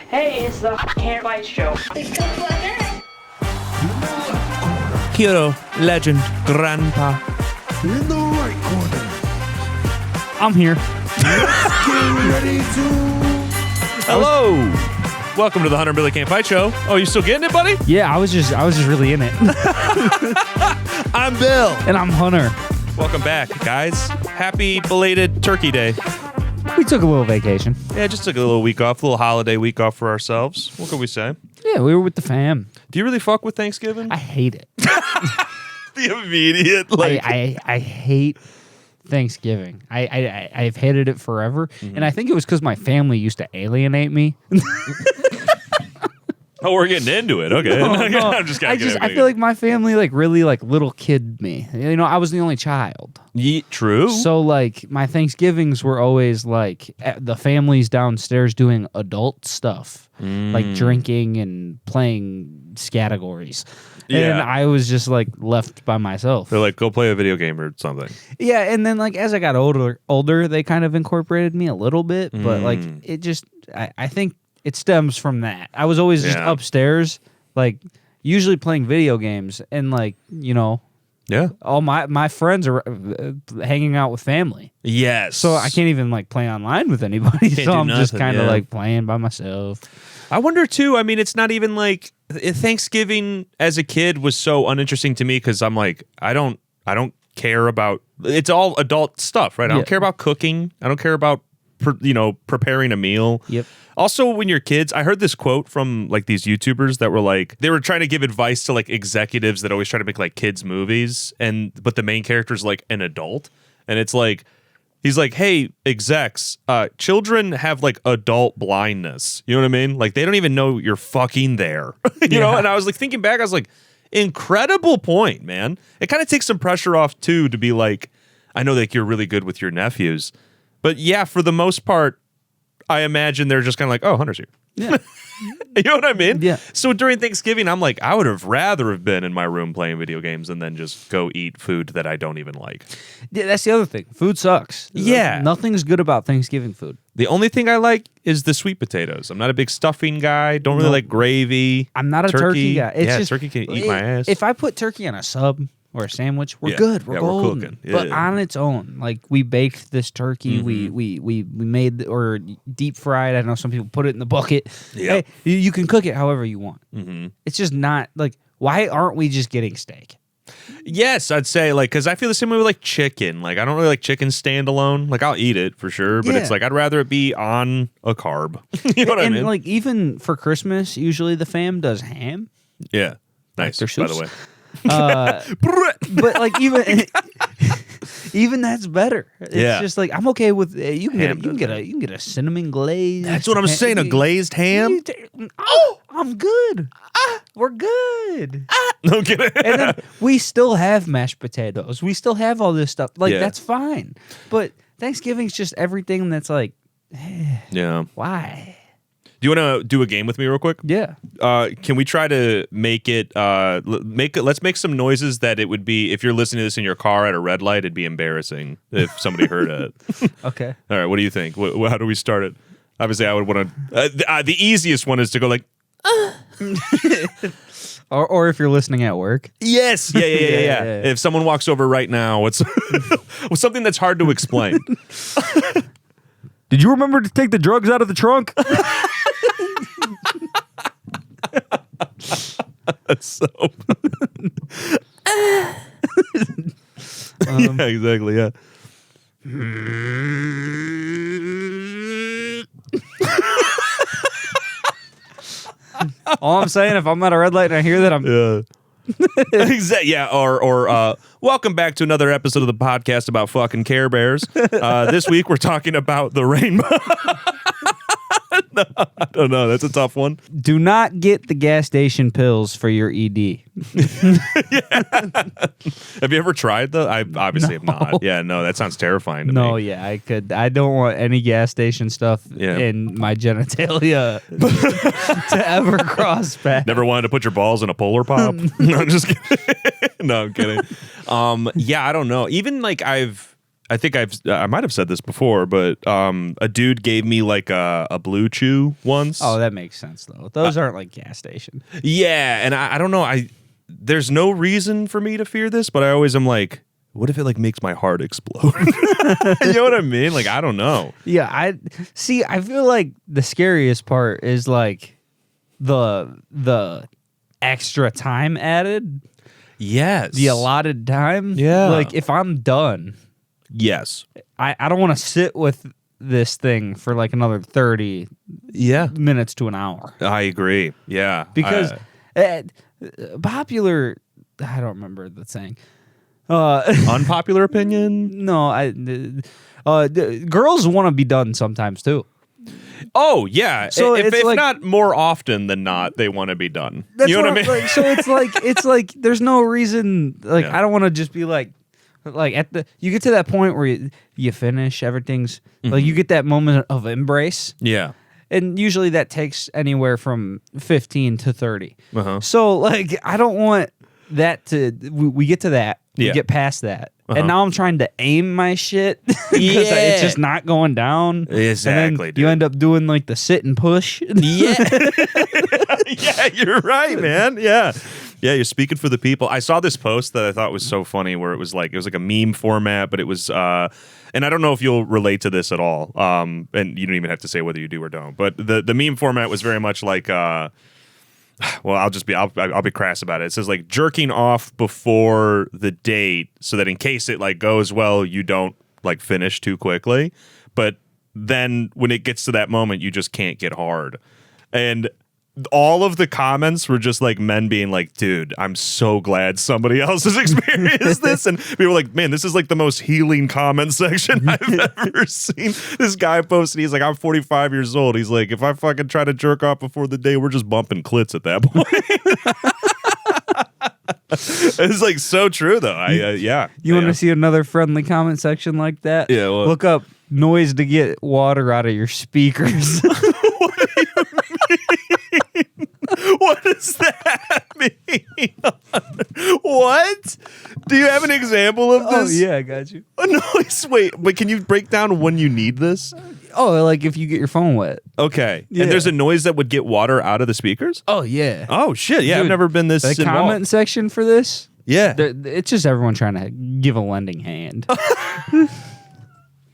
Hey, it's the Can't Fight Show. Hero, legend, grandpa. In the right corner. I'm here. Getting ready to. Hello. Welcome to the Hunter and Billy Can't Fight Show. Oh, you still getting it, buddy? Yeah, I was just really in it. I'm Bill. And I'm Hunter. Welcome back, guys. Happy belated Turkey Day. We took a little vacation. Yeah, just took a little week off, a little holiday week off for ourselves. What can we say? Yeah, we were with the fam. Do you really fuck with Thanksgiving? I hate it. The immediate, like... I hate Thanksgiving. I've hated it forever. Mm-hmm. And I think it was because my family used to alienate me. Oh, we're getting into it. Okay. No. I'm just I feel like my family really little kid me. You know, I was the only child. True. So my Thanksgivings were always the families downstairs doing adult stuff, like drinking and playing categories. Yeah. And I was just left by myself. They're like, go play a video game or something. Yeah, and then as I got older, they kind of incorporated me a little bit, but it just I think it stems from that. I was always just upstairs, usually playing video games, and all my friends are hanging out with family. Yes. So I can't even play online with anybody. So I'm just kind of playing by myself. I wonder too. I mean, it's not even Thanksgiving as a kid was so uninteresting to me because I'm I don't care about. It's all adult stuff, right? I don't care about cooking. I don't care about preparing a meal. Yep. Also, when you're kids, I heard this quote from these YouTubers that were they were trying to give advice to executives that always try to make kids movies, but the main character is an adult, and it's he's hey, execs, children have adult blindness. You know what I mean? They don't even know you're fucking there. you know? And I was thinking back, I was incredible point, man. It kind of takes some pressure off too to be I know you're really good with your nephews, but yeah, for the most part, I imagine they're just kind of oh, Hunter's here. Yeah. You know what I mean? Yeah. So during Thanksgiving, I'm I would have rather have been in my room playing video games and then just go eat food that I don't even like. Yeah, that's the other thing. Food sucks. Yeah. Nothing's good about Thanksgiving food. The only thing I like is the sweet potatoes. I'm not a big stuffing guy. Don't really like gravy. I'm not a turkey guy. It's just, turkey can eat my ass. If I put turkey on a sub or a sandwich, we're good. We're golden. cooking. Yeah. But on its own, we baked this turkey. Mm-hmm. We made or deep fried. I know some people put it in the bucket. Yeah. Hey, you can cook it however you want. Mm-hmm. It's just not why aren't we just getting steak? Yes, I'd say because I feel the same way with chicken. I don't really like chicken standalone. I'll eat it for sure, but it's I'd rather it be on a carb. You know what I mean? And even for Christmas, usually the fam does ham. Yeah, nice. By the way. But even that's better. It's just I'm okay with you can get a cinnamon glaze. That's what I'm saying. A glazed ham. I'm good. We're good. No kidding. And then we still have mashed potatoes. We still have all this stuff. That's fine. But Thanksgiving's just everything that's yeah. Why? Do you want to do a game with me real quick? Yeah. Can we try to make it? Let's make some noises that it would be if you're listening to this in your car at a red light. It'd be embarrassing if somebody heard it. Okay. All right. What do you think? How do we start it? Obviously, I would want to. The easiest one is to go or if you're listening at work. Yes. Yeah. If someone walks over right now, what's something that's hard to explain? Did you remember to take the drugs out of the trunk? That's so. Yeah, exactly. Yeah. All I'm saying, if I'm at a red light and I hear that, I'm. Yeah. Exactly. Yeah. Or welcome back to another episode of the podcast about fucking Care Bears. This week we're talking about the rainbow. No, I don't know. That's a tough one. Do not get the gas station pills for your ED. Yeah. Have you ever tried though? I obviously have not. Yeah, no, that sounds terrifying to me. No, yeah, I could. I don't want any gas station stuff in my genitalia to ever cross paths. Never wanted to put your balls in a Polar Pop? No, I'm just kidding. No, I'm kidding. Yeah, I don't know. Even like I think I might have said this before, but a dude gave me like a Blue Chew once. Oh, that makes sense though. Those aren't like gas station. Yeah, and I don't know. There's no reason for me to fear this, but I always am like, what if it like makes my heart explode? You know what I mean? Like, I don't know. Yeah, I feel like the scariest part is like the extra time added. Yes. The allotted time. Yeah. Like if I'm done. Yes. I don't want to sit with this thing for like another 30 minutes to an hour. I agree. Yeah. Because popular, I don't remember the saying. Unpopular opinion? No, girls want to be done sometimes too. Oh yeah. So if it's like, not more often than not, they want to be done. That's you know what I mean? Like, so it's like there's no reason. Like I don't want to just be like you get to that point where you finish everything's like you get that moment of embrace. Yeah. And usually that takes anywhere from 15 to 30. Uh-huh. So like I don't want that to we get to that. We get past that. And now I'm trying to aim my shit because it's just not going down. Exactly. And then you end up doing like the sit and push. Yeah. Yeah, you're right, man. Yeah. Yeah, you're speaking for the people. I saw this post that I thought was so funny where it was like a meme format, but it was and I don't know if you'll relate to this at all. And you don't even have to say whether you do or don't. But the meme format was very much like well, I'll be crass about it. It says like jerking off before the date so that in case it like goes well, you don't like finish too quickly. But then when it gets to that moment, you just can't get hard. And all of the comments were just like men being like, dude, I'm so glad somebody else has experienced this. And people were like, man, this is like the most healing comment section I've ever seen. This guy posted, he's like, I'm 45 years old. He's like, if I fucking try to jerk off before the day, we're just bumping clits at that point. It's like so true though. You want to see another friendly comment section like that? Yeah. What? Look up noise to get water out of your speakers. What do you mean? What does that mean? What? Do you have an example of this? Oh yeah, I got you. Oh, no, wait, but can you break down when you need this? Oh, like if you get your phone wet. Okay. Yeah. And there's a noise that would get water out of the speakers? Oh yeah. Oh shit, yeah, I've Dude, never been this the involved. comment section for this. Yeah. It's just everyone trying to give a lending hand.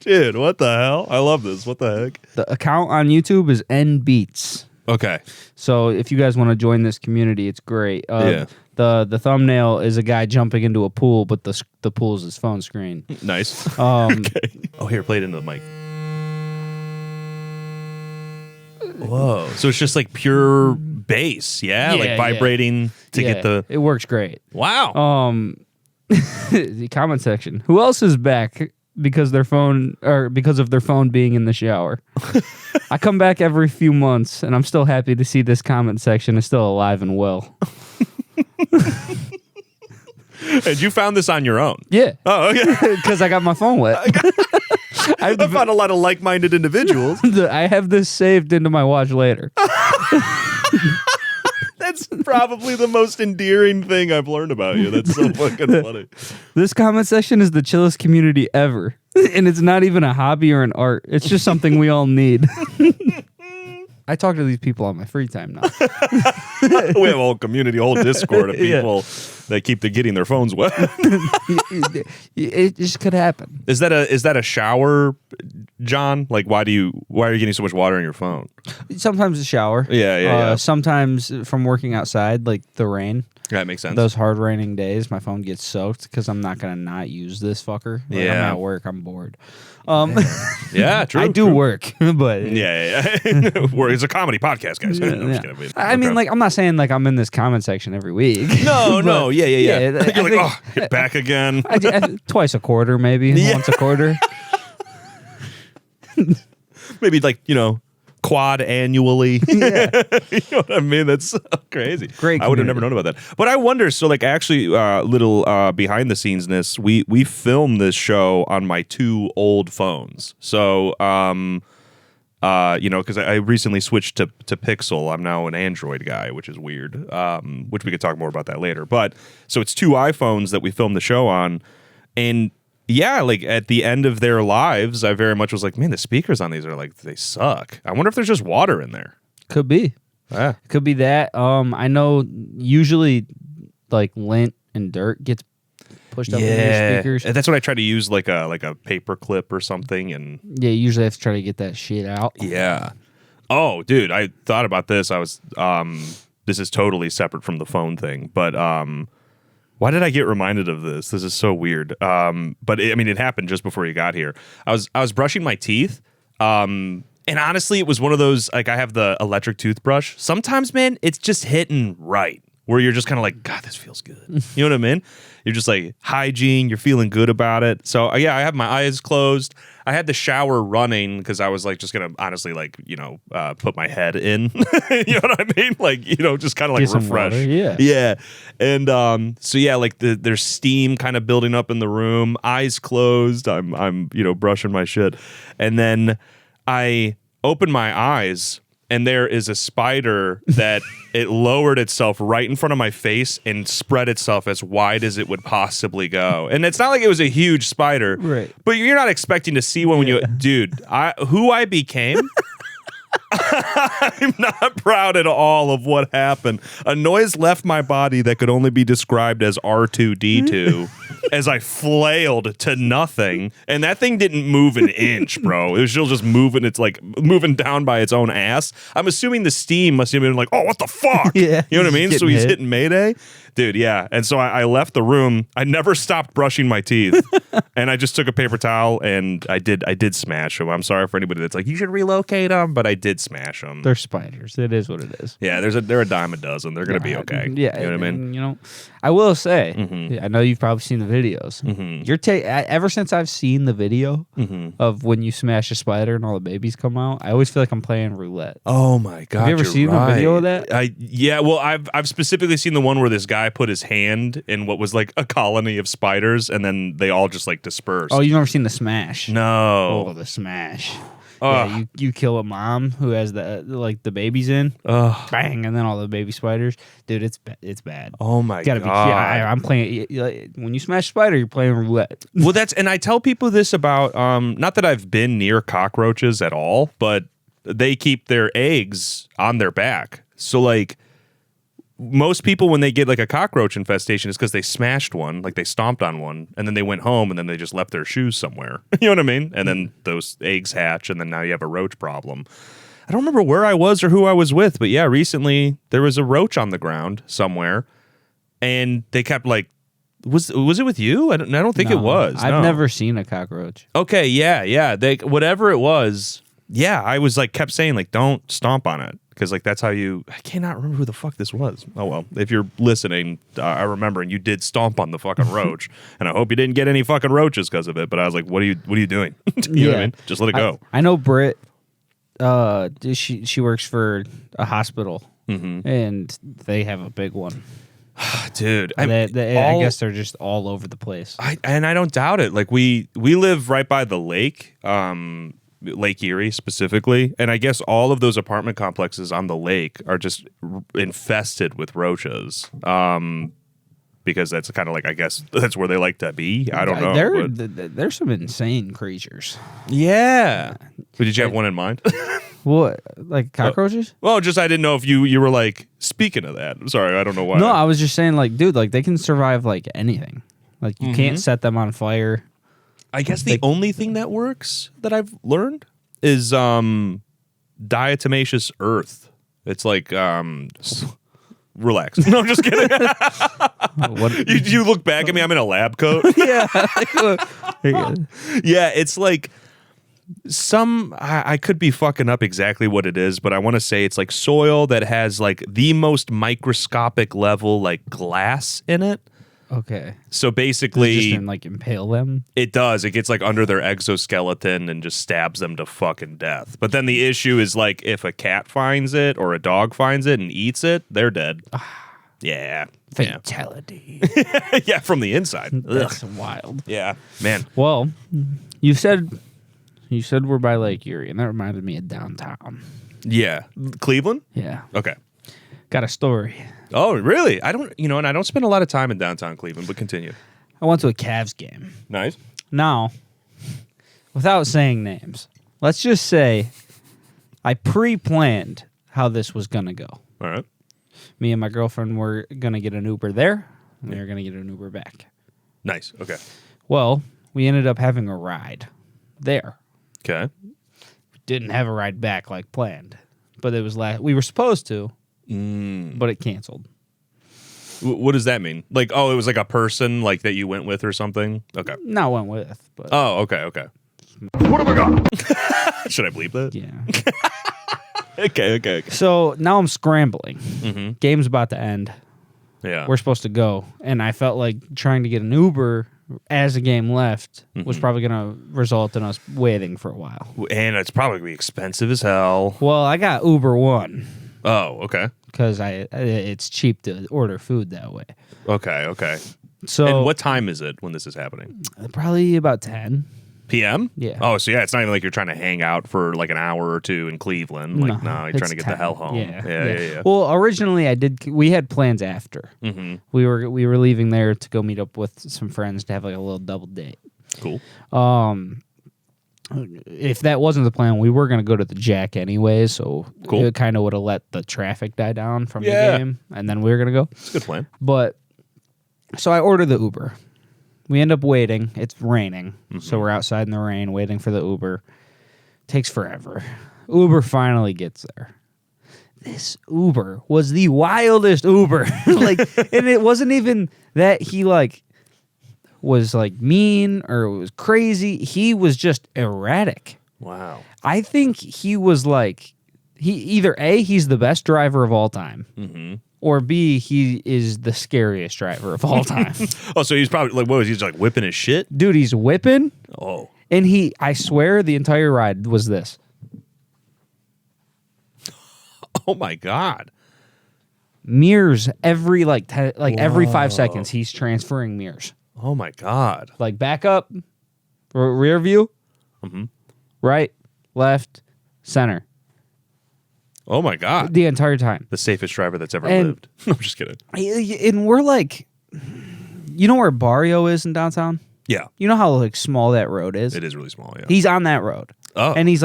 Dude, what the hell? I love this. What the heck? The account on YouTube is NBeats. Okay. So if you guys want to join this community, it's great. Yeah. The thumbnail is a guy jumping into a pool, but the pool is his phone screen. Nice. Okay. Oh, here, play it into the mic. Whoa. So it's just like pure bass, yeah? Yeah, like vibrating to get the... It works great. Wow. The comment section. Who else is back because because of their phone being in the shower? I come back every few months, and I'm still happy to see this comment section is still alive and well. And you found this on your own? Yeah. Oh, okay. Because I got my phone wet. I found a lot of like-minded individuals. I have this saved into my watch later. That's probably the most endearing thing I've learned about you. That's so fucking funny. This comment section is the chillest community ever. And it's not even a hobby or an art. It's just something we all need. I talk to these people on my free time now. We have a whole community, a whole Discord of people that keep getting their phones wet. It just could happen. Is that a shower, John? Like, why are you getting so much water in your phone? Sometimes a shower. Yeah. Sometimes from working outside, like the rain. That makes sense. Those hard raining days, my phone gets soaked because I'm not gonna not use this fucker. Like, I'm at work. I'm bored. Yeah, true. I do work, but yeah. It's a comedy podcast, guys. No, I'm just kidding. I mean, like, I'm not saying like I'm in this comment section every week. No, yeah. Yeah, You're like, oh, hit back again. Twice a quarter, maybe once a quarter. Maybe like quad annually. Yeah. You know what I mean? That's so crazy. Great. I would have never known about that. But I wonder, so like actually little behind the scenes-ness, we filmed this show on my two old phones. So because I recently switched to Pixel. I'm now an Android guy, which is weird. Which we could talk more about that later. But so it's two iPhones that we filmed the show on, and yeah, like at the end of their lives, I very much was like, man, the speakers on these are like, they suck. I wonder if there's just water in there. Could be. Yeah. Could be that. I know usually like lint and dirt gets pushed up into your speakers. That's what I try to use, like a paper clip or something. And yeah, you usually have to try to get that shit out. yeah. Oh, dude, I thought about this. I was, this is totally separate from the phone thing, but why did I get reminded of this? This is so weird. But it happened just before you got here. I was brushing my teeth. And honestly, it was one of those, like, I have the electric toothbrush. Sometimes, man, it's just hitting right, where you're just kind of like, God, this feels good. You know what I mean? You're just like hygiene. You're feeling good about it. So yeah, I have my eyes closed. I had the shower running because I was like just gonna honestly put my head in. You know what I mean? Like, just kind of like refresh. Water, yeah. Yeah. And so yeah, like there's steam kind of building up in the room. Eyes closed. I'm brushing my shit, and then I open my eyes. And there is a spider that it lowered itself right in front of my face and spread itself as wide as it would possibly go. And it's not like it was a huge spider, right? But you're not expecting to see one when dude, who I became. I'm not proud at all of what happened. A noise left my body that could only be described as R2D2 as I flailed to nothing. And that thing didn't move an inch, bro. It was still just moving. It's like moving down by its own ass. I'm assuming the steam must have been like, oh, what the fuck? Yeah, you know what I mean? So he's hit. hitting Mayday. Dude, yeah. And so I left the room. I never stopped brushing my teeth. And I just took a paper towel and I did smash them. I'm sorry for anybody that's like, you should relocate them, but I did smash them. They're spiders. It is what it is. Yeah, they're a dime a dozen. They're going to be okay. Yeah. You know what I mean? I will say, I know you've probably seen the videos. Your ever since I've seen the video of when you smash a spider and all the babies come out, I always feel like I'm playing roulette. Oh my God. Have you ever seen a video of that? Yeah, well, I've specifically seen the one where this guy put his hand in what was like a colony of spiders and then they all just like dispersed. Oh, you've never seen the smash? No. Oh, the smash. Yeah, you kill a mom who has the babies in, bang, and then all the baby spiders. Dude, it's bad. Oh my God. I'm playing. When you smash a spider, you're playing roulette. Well, and I tell people this about, not that I've been near cockroaches at all, but they keep their eggs on their back. So like, most people, when they get like a cockroach infestation, is because they smashed one, like they stomped on one, and then they went home and then they just left their shoes somewhere. You know what I mean? And then those eggs hatch, and then now you have a roach problem. I don't remember where I was or who I was with, but yeah, recently there was a roach on the ground somewhere, and they kept like, was it with you? I don't think it was. I've never seen a cockroach. Okay, yeah. Whatever it was, yeah, I was like kept saying like, don't stomp on it. Because, like, that's how I cannot remember who the fuck this was. Oh, well, if you're listening, I remember, and you did stomp on the fucking roach. And I hope you didn't get any fucking roaches because of it. But I was like, what are you doing? You know what I mean? Just let it go. I know Britt, she works for a hospital, and they have a big one. Dude. I guess they're just all over the place. And I don't doubt it. Like, we live right by the lake, Lake Erie specifically, and I guess all of those apartment complexes on the lake are just infested with roaches, because that's kind of like, I guess that's where they like to be. I don't know. There's some insane creatures. Yeah. But did you have one in mind? What, like cockroaches? Well, just I didn't know if you were like, speaking of that. Sorry, I don't know why. No, I was just saying, like, dude, like they can survive like anything. Like you can't set them on fire. I guess the only thing that works that I've learned is diatomaceous earth. It's like relax. No, I'm just kidding. You look back at me. I'm in a lab coat. Yeah. Yeah, it's like I could be fucking up exactly what it is, but I want to say it's like soil that has like the most microscopic level like glass in it. Okay. So basically, just like impale them. It does. It gets like under their exoskeleton and just stabs them to fucking death. But then the issue is like if a cat finds it or a dog finds it and eats it, they're dead. Yeah. Fatality. Yeah, from the inside. That's wild. Yeah, man. Well, you said we're by Lake Erie, and that reminded me of downtown. Yeah, Cleveland. Yeah. Okay. Got a story. Oh, really? I don't spend a lot of time in downtown Cleveland, but continue. I went to a Cavs game. Nice. Now, without saying names, let's just say I pre-planned how this was going to go. All right. Me and my girlfriend were going to get an Uber there, and we were going to get an Uber back. Nice. Okay. Well, we ended up having a ride there. Okay. Didn't have a ride back like planned, but it was we were supposed to, but it canceled. What does that mean? Like, oh, it was like a person like that you went with or something? Okay. Not went with, but Oh, okay. What have I got? Should I bleep that? yeah. Okay. So now I'm scrambling. Mm-hmm. Game's about to end. Yeah. We're supposed to go, and I felt like trying to get an Uber as the game left was probably going to result in us waiting for a while. And it's probably going to be expensive as hell. Well, I got Uber One Oh, okay. because it's cheap to order food that way. Okay. So And what time is it when this is happening? probably about 10. PM? Yeah. Oh, so yeah, it's not even like you're trying to hang out for like an hour or two in Cleveland. Like, no, you're it's trying to get the 10. hell home. Yeah. Well, originally we had plans after. Mm-hmm. We were leaving there to go meet up with some friends to have like a little double date. Cool. If that wasn't the plan, we were going to go to the Jack anyways, so Cool. it kind of would have let the traffic die down from Yeah. the game, and then we were going to go. It's a good plan. But, so I ordered the Uber. We end up waiting. It's raining, so we're outside in the rain waiting for the Uber. Takes forever. Uber finally gets there. This Uber was the wildest Uber. And it wasn't even that he was mean or was crazy. He was just erratic. Wow. I think he was either A, he's the best driver of all time, or B, he is the scariest driver of all time. Oh, so he's probably like, what was he just like whipping his shit? Dude, he's whipping. Oh. And I swear the entire ride was this. Oh my God. Mirrors every every 5 seconds he's transferring mirrors. Oh my God. Like back up, rear view, right, left, center. Oh my God. The entire time. The safest driver that's ever And- lived. I'm just kidding. And we're you know where Barrio is in downtown? Yeah. You know how small that road is? It is really small, yeah. He's on that road. Oh. And he's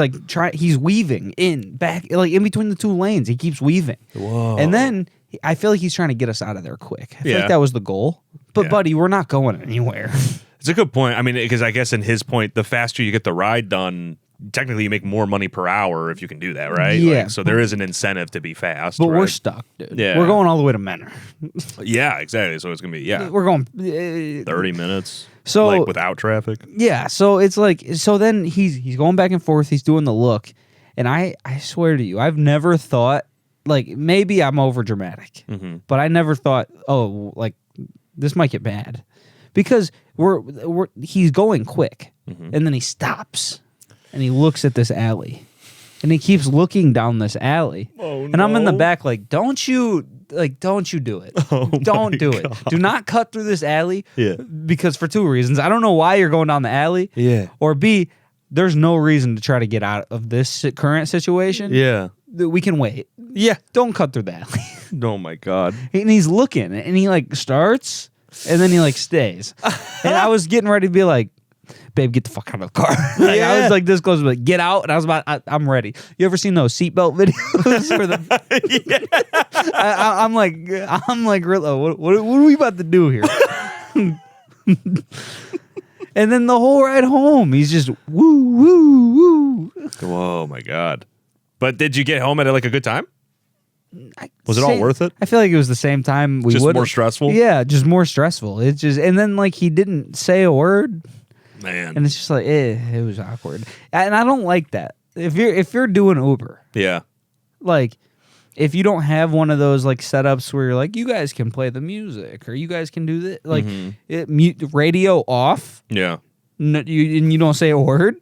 he's weaving back in between the two lanes. He keeps weaving. Whoa. And then I feel like he's trying to get us out of there quick. I feel Yeah. like that was the goal. But Yeah. buddy, we're not going anywhere. It's a good point. I mean, because I guess in his point, the faster you get the ride done, technically you make more money per hour if you can do that, right? Yeah. So there is an incentive to be fast. But right? we're stuck, dude. Yeah. We're going all the way to Menor. Yeah, exactly. So it's going to be, We're going 30 minutes. So- like without traffic. Yeah, so it's so then he's going back and forth, he's doing the look. And I swear to you, I've never thought maybe I'm over dramatic. But I never thought, this might get bad. Because he's going quick. And then he stops and he looks at this alley. And he keeps looking down this alley. Oh, and I'm in the no. back don't you do it. Don't do it. Do not cut through this alley. Yeah. Because for two reasons. I don't know why you're going down the alley. Yeah. Or B, there's no reason to try to get out of this current situation. Yeah. We can wait. Yeah. Don't cut through the alley. Oh my God. And he's looking and he starts and then he stays. And I was getting ready to be like, babe, get the fuck out of the car. I was this close to get out, and I was I'm ready. You ever seen those seatbelt videos? I'm like, Rillo, what are we about to do here? And then the whole ride home, he's just woo, woo, woo. Oh my God. But did you get home at a good time? Was it all worth it? I feel like it was the same time we Just would. more stressful? Yeah, just more stressful. It's just, and then he didn't say a word. Man. And it's just it was awkward. And I don't like that. If you're doing Uber, Yeah. if you don't have one of those setups where you're you guys can play the music or you guys can do this, radio off, Yeah. and you don't say a word,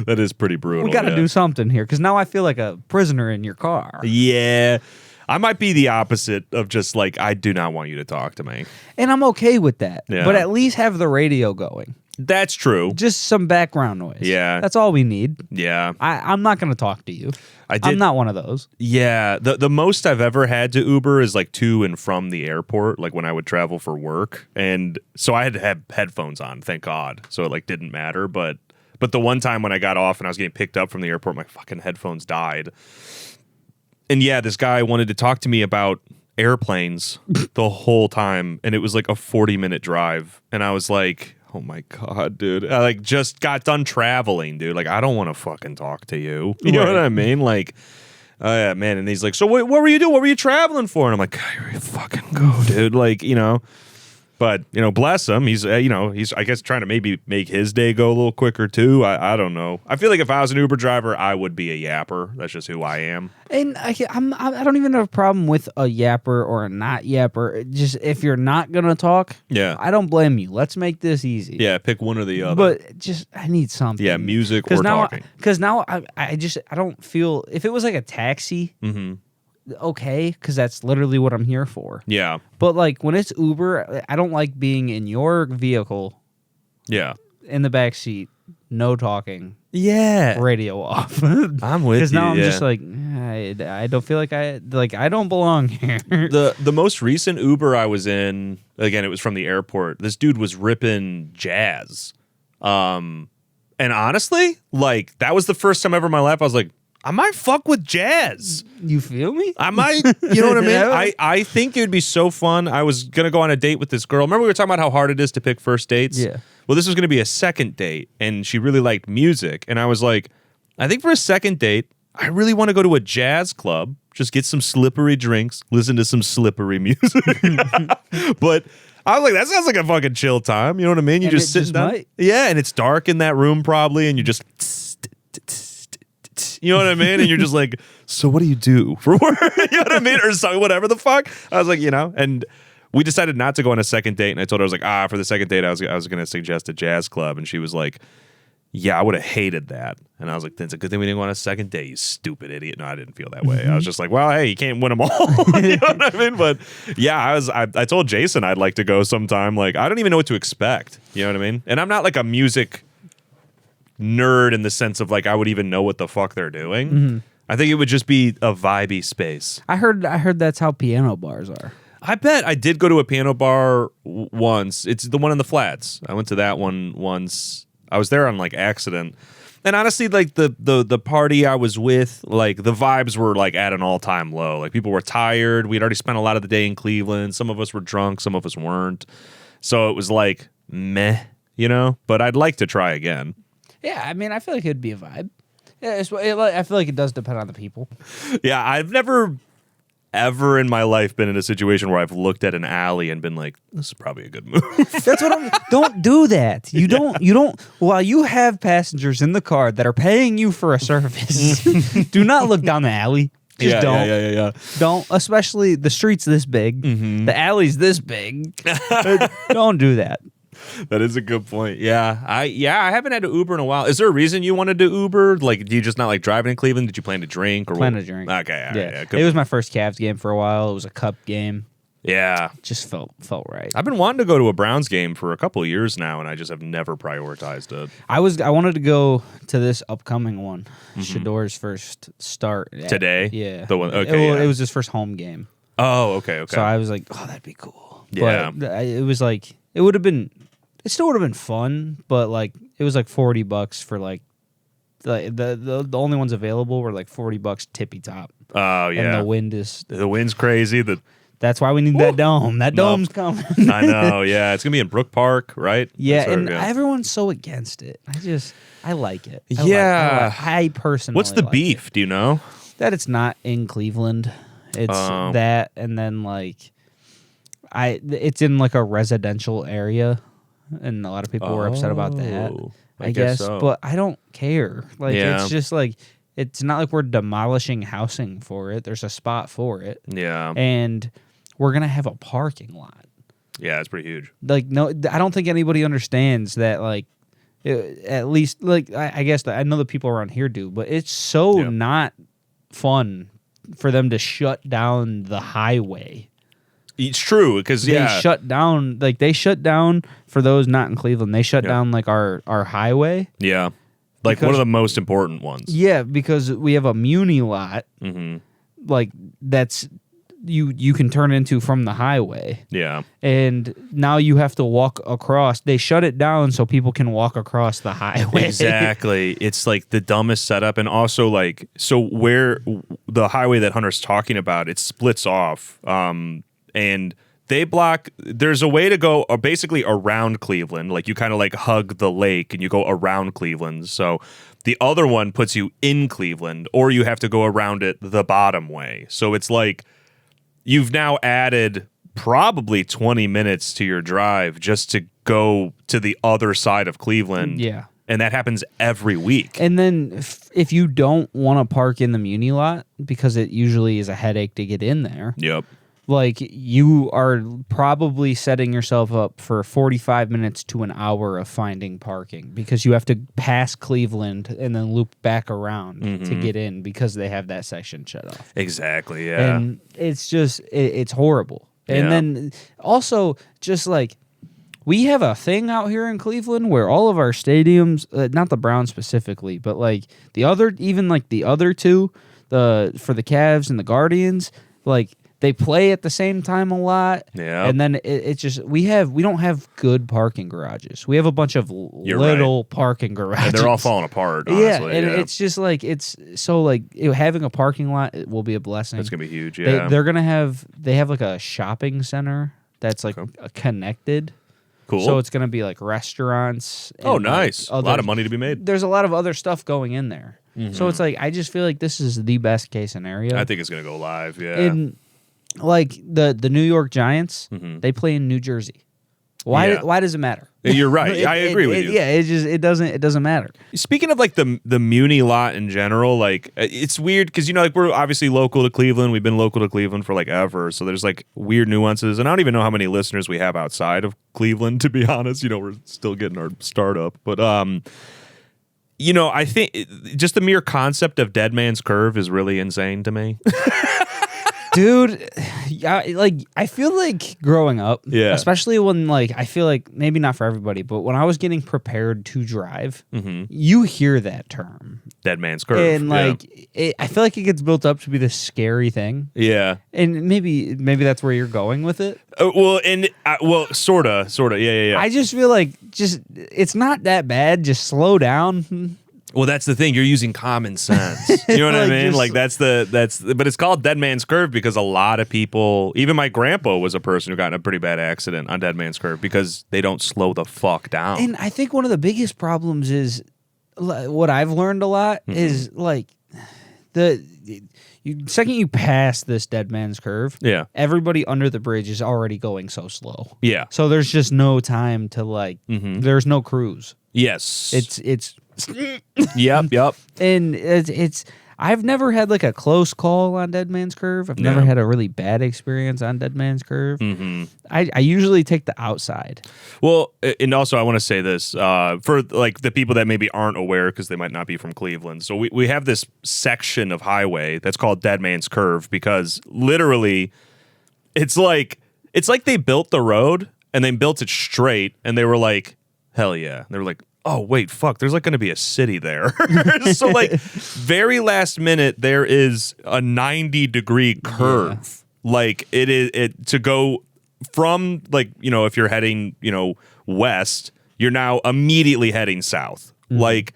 That is pretty brutal. we got to do something here because now I feel like a prisoner in your car. Yeah. I might be the opposite of just like, I do not want you to talk to me. And I'm okay with that. Yeah. But at least have the radio going. That's true. Just some background noise. Yeah. That's all we need. Yeah. I'm not going to talk to you. I did. I'm not one of those. Yeah. The most I've ever had to Uber is like to and from the airport, like when I would travel for work. And so I had to have headphones on, thank God. So it like didn't matter. But the one time when I got off and I was getting picked up from the airport, my fucking headphones died. And yeah, this guy wanted to talk to me about airplanes the whole time. And it was like a 40-minute drive. And I was like, oh my God, dude. I like just got done traveling, dude. Like, I don't want to fucking talk to you. You know what I mean? Like, oh yeah, man. And he's like, so what were you doing? What were you traveling for? And I'm like, here you fucking go, dude. Like, you know. But, you know, bless him. He's, he's, I guess, trying to maybe make his day go a little quicker, too. I don't know. I feel like if I was an Uber driver, I would be a yapper. That's just who I am. And I don't even have a problem with a yapper or a not yapper. Just if you're not going to talk, Yeah. I don't blame you. Let's make this easy. Yeah, pick one or the other. But just, I need something. Yeah, music or talking. Because now I don't feel, if it was like a taxi, Mm-hmm. okay, because that's literally what I'm here for. Yeah. But like when it's Uber, I don't like being in your vehicle Yeah. in the back seat, no talking, Yeah. radio off. I'm with you. Because now I'm yeah. just like, I don't feel like I don't belong here. The most recent Uber I was in, again, it was from the airport. This dude was ripping jazz. And honestly, like that was the first time ever in my life I was like, I might fuck with jazz. You feel me? I might, you know what I mean? Yeah. I think it would be so fun. I was going to go on a date with this girl. Remember we were talking about how hard it is to pick first dates? Yeah. Well, this was going to be a second date, and she really liked music. And I was like, I think for a second date, I really want to go to a jazz club, just get some slippery drinks, listen to some slippery music. But I was like, that sounds like a fucking chill time. You know what I mean? You And just it sit just down. might. Yeah, and it's dark in that room probably, and you just... You know what I mean? And you're just like, so what do you do for work? You know what I mean? Or so, whatever the fuck. I was like, you know, and we decided not to go on a second date. And I told her, I was like, for the second date, I was going to suggest a jazz club. And she was like, yeah, I would have hated that. And I was like, that's a good thing we didn't go on a second date, you stupid idiot. No, I didn't feel that way. I was just like, well, hey, you can't win them all. You know what I mean? But yeah, I told Jason I'd like to go sometime. Like, I don't even know what to expect. You know what I mean? And I'm not like a music nerd in the sense of like I would even know what the fuck they're doing. Mm-hmm. I think it would just be a vibey space. I heard that's how piano bars are. I bet I did go to a piano bar once. It's the one in the Flats. I went to that one once. I was there on like accident. And honestly, like the party I was with, like the vibes were like at an all-time low. Like people were tired. We'd already spent a lot of the day in Cleveland. Some of us were drunk, some of us weren't. So it was like meh, you know? But I'd like to try again. Yeah, I mean, I feel like it'd be a vibe. Yeah, I feel like it does depend on the people. Yeah, I've never ever in my life been in a situation where I've looked at an alley and been like, this is probably a good move. That's what I'm. Don't do that. You don't. While you have passengers in the car that are paying you for a service, do not look down the alley. Just don't. Yeah. Don't. Especially the street's this big. Mm-hmm. The alley's this big. Don't do that. That is a good point. Yeah, I haven't had to Uber in a while. Is there a reason you wanted to Uber? Like, do you just not like driving in Cleveland? Did you plan to drink? Plan to drink. Okay, all right, Yeah. It was my first Cavs game for a while. It was a cup game. Yeah. Just felt right. I've been wanting to go to a Browns game for a couple of years now, and I just have never prioritized it. I wanted to go to this upcoming one. Shador's first start Today? Yeah. The one. Okay. It was his first home game. Oh, okay. So I was like, oh, that'd be cool. Yeah. But it was like it still would have been fun, but like it was like $40 for like the only ones available were like $40 tippy top. Oh yeah. And the wind's crazy. That's why we need that dome. That dome's coming. I know. Yeah, it's gonna be in Brook Park, right? Yeah, That's and where- everyone's so against it. I like it. I personally. What's the like beef? it. Do you know? That it's not in Cleveland. It's that, and then like it's in like a residential area, and a lot of people were upset about that. I guess so. but I don't care. Like Yeah. it's just like it's not like we're demolishing housing for it. There's a spot for it, Yeah. and we're gonna have a parking lot. Yeah, it's pretty huge. Like no, I don't think anybody understands that. Like at least like I guess I know the people around here do, but it's so Yeah. not fun for them to shut down the highway. It's true because They shut down for those not in Cleveland. They shut down like our highway. Yeah, like one of the most important ones. Yeah, because we have a muni lot. Like that's you can turn into from the highway. Yeah, and now you have to walk across. They shut it down so people can walk across the highway. Exactly. It's like the dumbest setup, and also like so where the highway that Hunter's talking about, it splits off. And they block. There's a way to go basically around Cleveland. Like you kind of like hug the lake and you go around Cleveland. So the other one puts you in Cleveland, or you have to go around it the bottom way. So it's like you've now added probably 20 minutes to your drive just to go to the other side of Cleveland. Yeah. And that happens every week. And then if you don't want to park in the muni lot, because it usually is a headache to get in there. Yep. Like you are probably setting yourself up for 45 minutes to an hour of finding parking because you have to pass Cleveland and then loop back around to get in because they have that section shut off. Exactly, yeah. And it's just, it's horrible. And then also just like we have a thing out here in Cleveland where all of our stadiums, not the Browns specifically, but like the other, even like the other two, for the Cavs and the Guardians, like they play at the same time a lot. Yeah. And then it's just, we don't have good parking garages. We have a bunch of little parking garages. And they're all falling apart, honestly. Yeah, and it's just like, it's so like having a parking lot will be a blessing. It's going to be huge, yeah. They have like a shopping center that's like connected. Cool. So it's going to be like restaurants. Oh, and, nice. Like, a lot of money to be made. There's a lot of other stuff going in there. So it's like, I just feel like this is the best case scenario. I think it's going to go live, yeah. And like the New York Giants, they play in New Jersey. Why does it matter? You're right. I agree with you. Yeah, it doesn't matter. Speaking of like the Muni lot in general, like it's weird because like we're obviously local to Cleveland. We've been local to Cleveland for like ever. So there's like weird nuances, and I don't even know how many listeners we have outside of Cleveland. To be honest, we're still getting our startup, but I think just the mere concept of Dead Man's Curve is really insane to me. Dude, I feel like growing up, especially when like I feel like maybe not for everybody, but when I was getting prepared to drive, you hear that term, Dead Man's Curve, and like I feel like it gets built up to be this scary thing. Yeah, and maybe that's where you're going with it. Sorta, yeah. I just feel like it's not that bad. Just slow down. Well, that's the thing. You're using common sense. You know what I mean? Like but it's called Dead Man's Curve because a lot of people, even my grandpa was a person who got in a pretty bad accident on Dead Man's Curve because they don't slow the fuck down. And I think one of the biggest problems is what I've learned a lot is like second you pass this Dead Man's Curve, everybody under the bridge is already going so slow. Yeah. So there's just no time to like, there's no cruise. Yes. It's Yep. And it's I've never had like a close call on Dead Man's Curve. I've never had a really bad experience on Dead Man's Curve. I usually take the outside. Well, and also I want to say this for like the people that maybe aren't aware because they might not be from Cleveland. So we have this section of highway that's called Dead Man's Curve because literally it's like they built the road and they built it straight and they were like, hell yeah. They were like, oh, wait, fuck, there's like going to be a city there. So like very last minute, there is a 90-degree curve. Yeah. Like it to go from like, if you're heading, west, you're now immediately heading south. Like,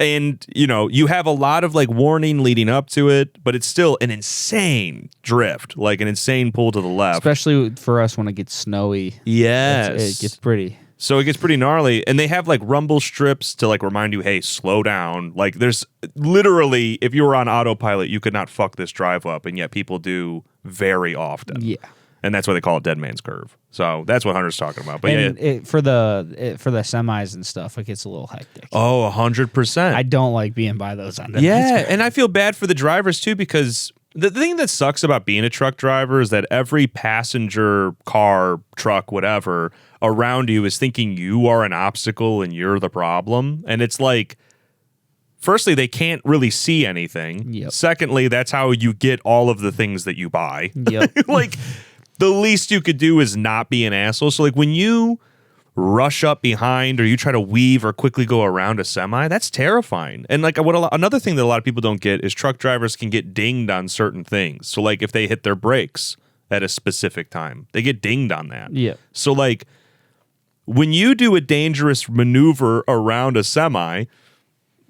and you have a lot of like warning leading up to it, but it's still an insane drift, like an insane pull to the left. Especially for us when it gets snowy. Yes. It gets pretty. So it gets pretty gnarly, and they have like rumble strips to like remind you, hey, slow down. Like there's literally, if you were on autopilot, you could not fuck this drive up, and yet people do very often. Yeah. And that's why they call it Dead Man's Curve. So that's what Hunter's talking about. But for the semis and stuff, it gets a little hectic. Oh, 100%. I don't like being by those on Dead Man's Curve. And I feel bad for the drivers too because the thing that sucks about being a truck driver is that every passenger, car, truck, whatever, around you is thinking you are an obstacle and you're the problem. And it's like, firstly, they can't really see anything. Yep. Secondly, that's how you get all of the things that you buy. Yep. Like, the least you could do is not be an asshole. So, like, when you rush up behind or you try to weave or quickly go around a semi, that's terrifying. And, like, another thing that a lot of people don't get is truck drivers can get dinged on certain things. So, like, if they hit their brakes at a specific time, they get dinged on that. Yeah. So, like, when you do a dangerous maneuver around a semi,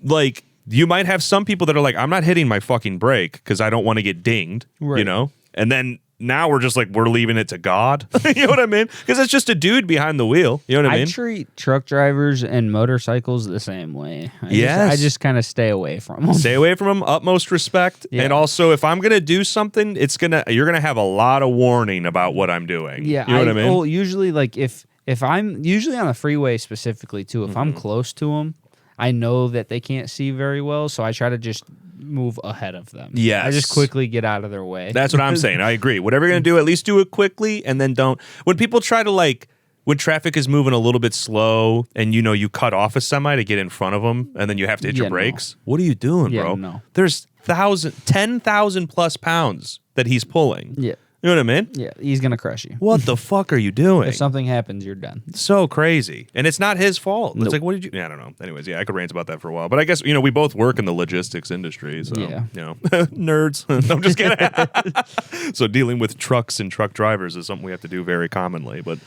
like, you might have some people that are like, I'm not hitting my fucking brake because I don't want to get dinged, Right. you know? And then now we're just like, we're leaving it to God. You know what I mean? Because it's just a dude behind the wheel. You know what I mean? I treat truck drivers and motorcycles the same way. Yes. I just kind of stay away from them. Stay away from them, utmost respect. Yeah. And also, if I'm going to do something, you're going to have a lot of warning about what I'm doing. Yeah. You know what I mean? Well, usually, like, if I'm usually on the freeway specifically, too, if I'm close to them, I know that they can't see very well, so I try to just move ahead of them. Yes. I just quickly get out of their way. That's what I'm saying. I agree. Whatever you're going to do, at least do it quickly and then don't. When people try to, like, when traffic is moving a little bit slow and, you know, you cut off a semi to get in front of them and then you have to hit your brakes, what are you doing, Yeah, bro? no. There's 10,000 plus pounds that he's pulling. Yeah. You know what I mean? Yeah, he's going to crush you. What the fuck are you doing? If something happens, you're done. So crazy. And it's not his fault. It's Nope. like, what did you... Yeah, I don't know. Anyways, yeah, I could rant about that for a while. But I guess, you know, we both work in the logistics industry. So, Yeah. you know, nerds. I'm just kidding. So dealing with trucks and truck drivers is something we have to do very commonly. But,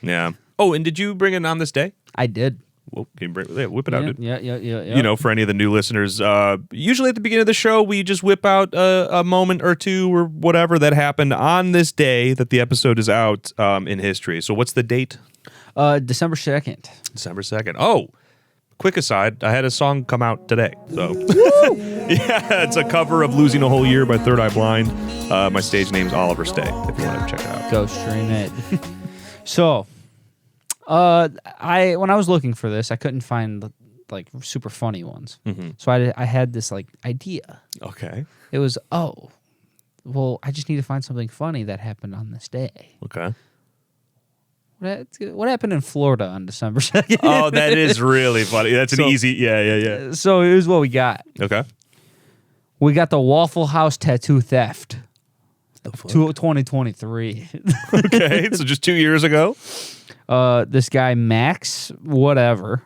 yeah. Oh, and did you bring it on this day? I did. Well, can you whip it out, dude. Yeah. You know, for any of the new listeners, usually at the beginning of the show, we just whip out a moment or two or whatever that happened on this day that the episode is out in history. So what's the date? December 2nd. December 2nd. Oh, quick aside, I had a song come out today. So, yeah, it's a cover of Losing a Whole Year by Third Eye Blind. My stage name's Oliver Stay, if you want to check it out. Go stream it. So, when I was looking for this, I couldn't find like super funny ones. So I had this like idea. Okay. It was, well, I just need to find something funny that happened on this day. Okay. What happened in Florida on December 2nd? Oh, that is really funny. That's an easy, yeah. So here's what we got. Okay. We got the Waffle House tattoo theft. 2023. Okay, so just 2 years ago. This guy Max whatever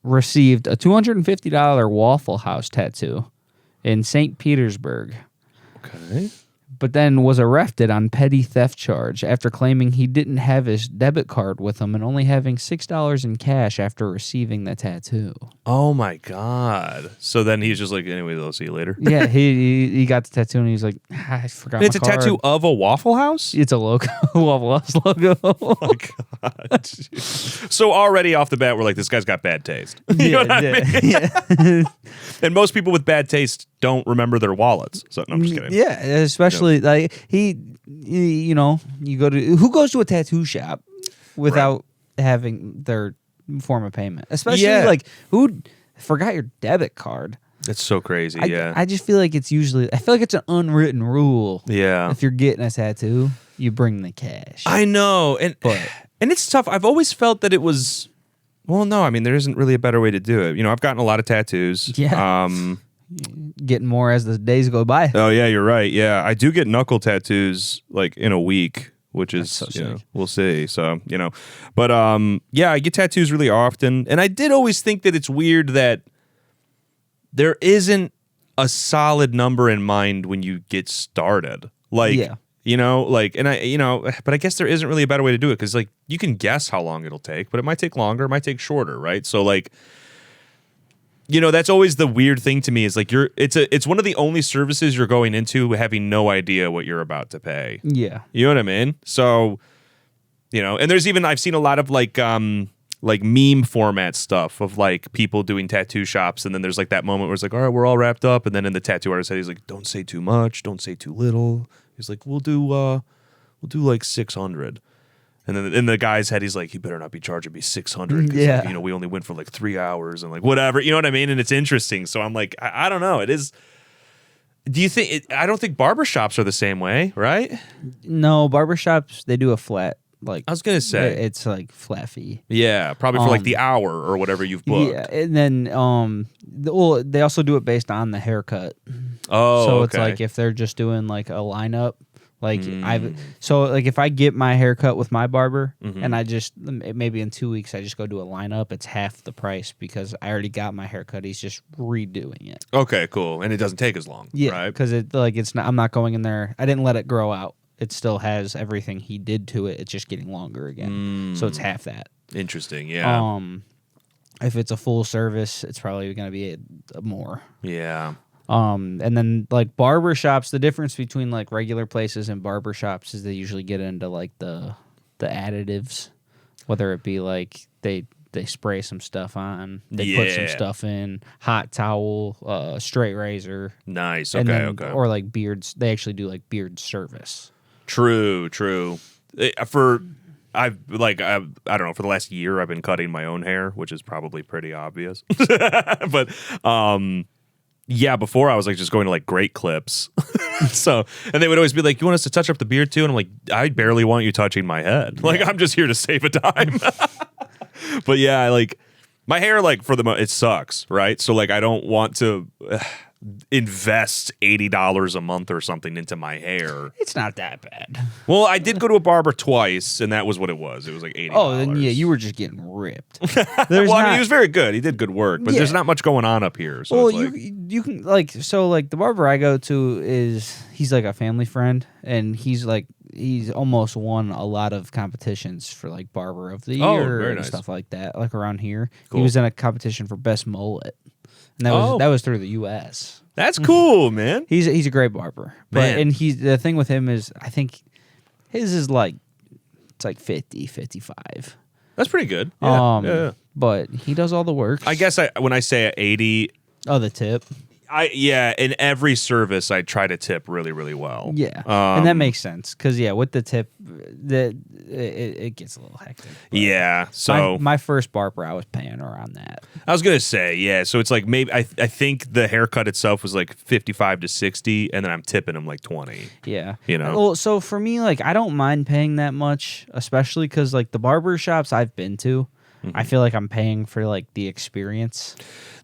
received a $250 Waffle House tattoo in St. Petersburg, Okay. but then was arrested on petty theft charge after claiming he didn't have his debit card with him and only having $6 in cash after receiving the tattoo. Oh my God. So then he's just like, anyway, they'll see you later. Yeah, he got the tattoo and he's like, I forgot It's my a card. tattoo of a Waffle House? It's a logo, Waffle House logo. Oh my God. So already off the bat, we're like, this guy's got bad taste. You know what I mean? Yeah. And most people with bad taste don't remember their wallets. So no, I'm just kidding. Yeah, especially like you know, you go to who goes to a tattoo shop without having their form of payment, especially like who forgot your debit card. That's so crazy. I just feel like it's an unwritten rule. Yeah. If you're getting a tattoo, you bring the cash. I know. And it's tough. I've always felt that it was, well, no, I mean, there isn't really a better way to do it. You know, I've gotten a lot of tattoos. Yeah. Getting more as the days go by. Oh, yeah, you're right. Yeah. I do get knuckle tattoos like in a week, which is, so you know, sick. we'll see. So, you know, but yeah, I get tattoos really often. And I did always think that it's weird that there isn't a solid number in mind when you get started. Like, Yeah. you know, like, and but I guess there isn't really a better way to do it because, like, you can guess how long it'll take, but it might take longer, it might take shorter, right? So, like, you know, that's always the weird thing to me is like it's one of the only services you're going into having no idea what you're about to pay. Yeah. You know what I mean? So, you know, and there's even I've seen a lot of like meme format stuff of like people doing tattoo shops, and then there's like that moment where it's like, all right, we're all wrapped up, and then in the tattoo artist head, he's like, don't say too much, don't say too little. He's like, we'll do like 600. And then in the guy's head, he's like, you better not be charging me 600 because Yeah. like, you know, we only went for like 3 hours and like whatever. You know what I mean? And it's interesting. So I'm like, I don't know. It is. Do you think? I don't think barbershops are the same way, right? No, barbershops, they do a flat like I was gonna say it's like flat fee. Yeah, probably for like the hour or whatever you've booked. Yeah, and then well, they also do it based on the haircut. Oh, so okay. it's like if they're just doing like a lineup, like like if I get my haircut with my barber and I just maybe in 2 weeks I just go do a lineup, it's half the price because I already got my haircut. He's just redoing it. Okay, cool, and it doesn't take as long. Yeah, right? because it's not. I'm not going in there. I didn't let it grow out. It still has everything he did to it. It's just getting longer again, so it's half that. Interesting. Yeah. If it's a full service, it's probably going to be more. Yeah. And then like barber shops, the difference between like regular places and barber shops is they usually get into like the additives, whether it be like they spray some stuff on, they put some stuff in, hot towel, straight razor. Nice. And Okay. then, Okay. Or like beards. They actually do like beard service. True. I don't know, for the last year I've been cutting my own hair, which is probably pretty obvious. But yeah, before I was like just going to like Great Clips. So, and they would always be like, "You want us to touch up the beard too?" And I'm like, "I barely want you touching my head. Like I'm just here to save a dime." But yeah, like my hair, like it sucks, right? So like I don't want to invest $80 a month or something into my hair. It's not that bad. Well, I did go to a barber twice, and that was what it was. It was like $80. Oh, then yeah, you were just getting ripped. I mean, he was very good. He did good work, but there's not much going on up here. So well, you can like the barber I go to he's like a family friend, and he's almost won a lot of competitions for like barber of the year and stuff like that. Like around here, cool. He was in a competition for best mullet. And that was through the U.S. That's cool, man. He's a great barber, and the thing with him is I think his is like it's like 50, 55. That's pretty good. Yeah. But he does all the work. I guess when I say 80, the tip. In every service I try to tip really, really well. Yeah, and that makes sense because with the tip, it gets a little hectic. Yeah, so my first barber, I was paying around that. I was gonna say, yeah. So it's like maybe I think the haircut itself was like 55 to 60, and then I'm tipping him like 20. Yeah, Well, so for me, like I don't mind paying that much, especially because like the barber shops I've been to, I feel like I'm paying for like the experience.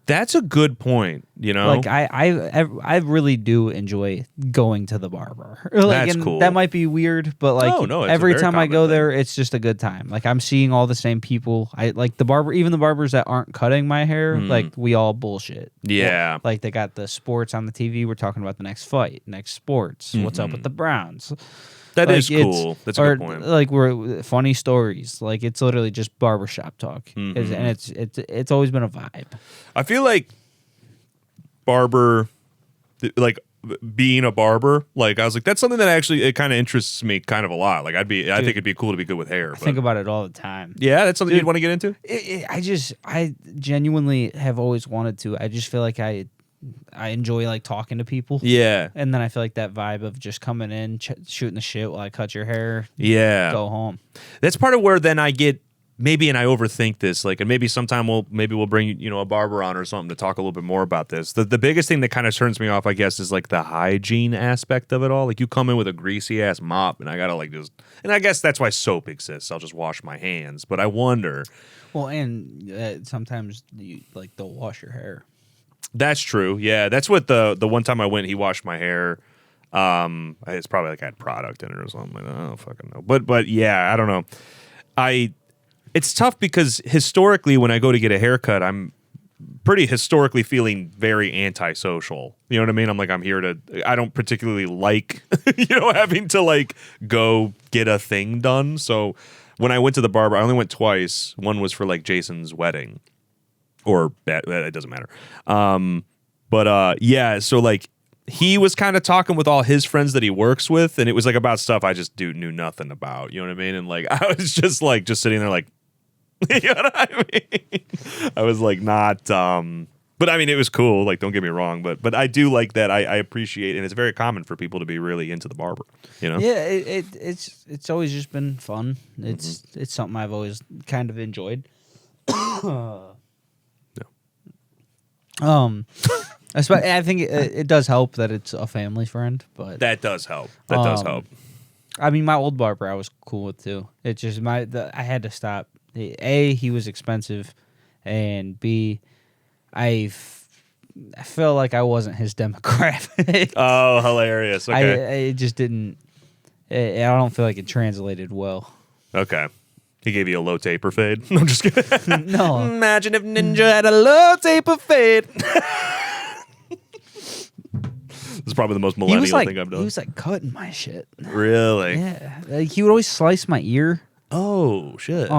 That's a good point, Like I really do enjoy going to the barber. Like, That's cool. That might be weird, but like every time I go there, it's just a good time. Like I'm seeing all the same people. I like even the barbers that aren't cutting my hair. Like we all bullshit. Yeah. Like they got the sports on the TV. We're talking about the next fight, next sports. What's up with the Browns? That is cool. That's a good point. Like we're funny stories. Like it's literally just barbershop talk, and it's always been a vibe. I feel like being a barber. Like I was like, that's something that actually it kind of interests me kind of a lot. Like I think it'd be cool to be good with hair. I think about it all the time. Yeah, that's something you'd want to get into. I genuinely have always wanted to. I just feel like I enjoy like talking to people. Yeah. And then I feel like that vibe of just coming in, shooting the shit while I cut your hair. Yeah. Go home. That's part of where then I get maybe, and I overthink this, like, and maybe sometime we'll bring, a barber on or something to talk a little bit more about this. The biggest thing that kind of turns me off, I guess, is like the hygiene aspect of it all. Like you come in with a greasy ass mop and I gotta like just, and I guess that's why soap exists. I'll just wash my hands. But I wonder. Well, and sometimes they'll wash your hair. That's true. Yeah, that's what the one time I went, he washed my hair. It's probably like I had product in it or something. I don't fucking know. But yeah, I don't know. It's tough because historically, when I go to get a haircut, I'm pretty historically feeling very antisocial. You know what I mean? I'm here to. I don't particularly like having to like go get a thing done. So when I went to the barber, I only went twice. One was for like Jason's wedding. Or it doesn't matter. Yeah, so like he was kind of talking with all his friends that he works with, and it was like about stuff I just knew nothing about. You know what I mean? And like I was just sitting there like, you know what I mean? I was like not. But I mean, it was cool. Like, don't get me wrong, but I do like that. I appreciate, and it's very common for people to be really into the barber. Yeah, it's always just been fun. It's something I've always kind of enjoyed. I think it does help that it's a family friend, but that does help. That does help. I mean, my old barber I was cool with too. It just I had to stop. A, he was expensive, and B, I felt like I wasn't his demographic. Oh, hilarious. Okay. I just didn't. I don't feel like it translated well. Okay. He gave you a low taper fade. No, I'm just kidding. No. Imagine if Ninja had a low taper fade. This is probably the most millennial thing I've done. He was like cutting my shit. Really? Yeah. Like, he would always slice my ear. Oh, shit.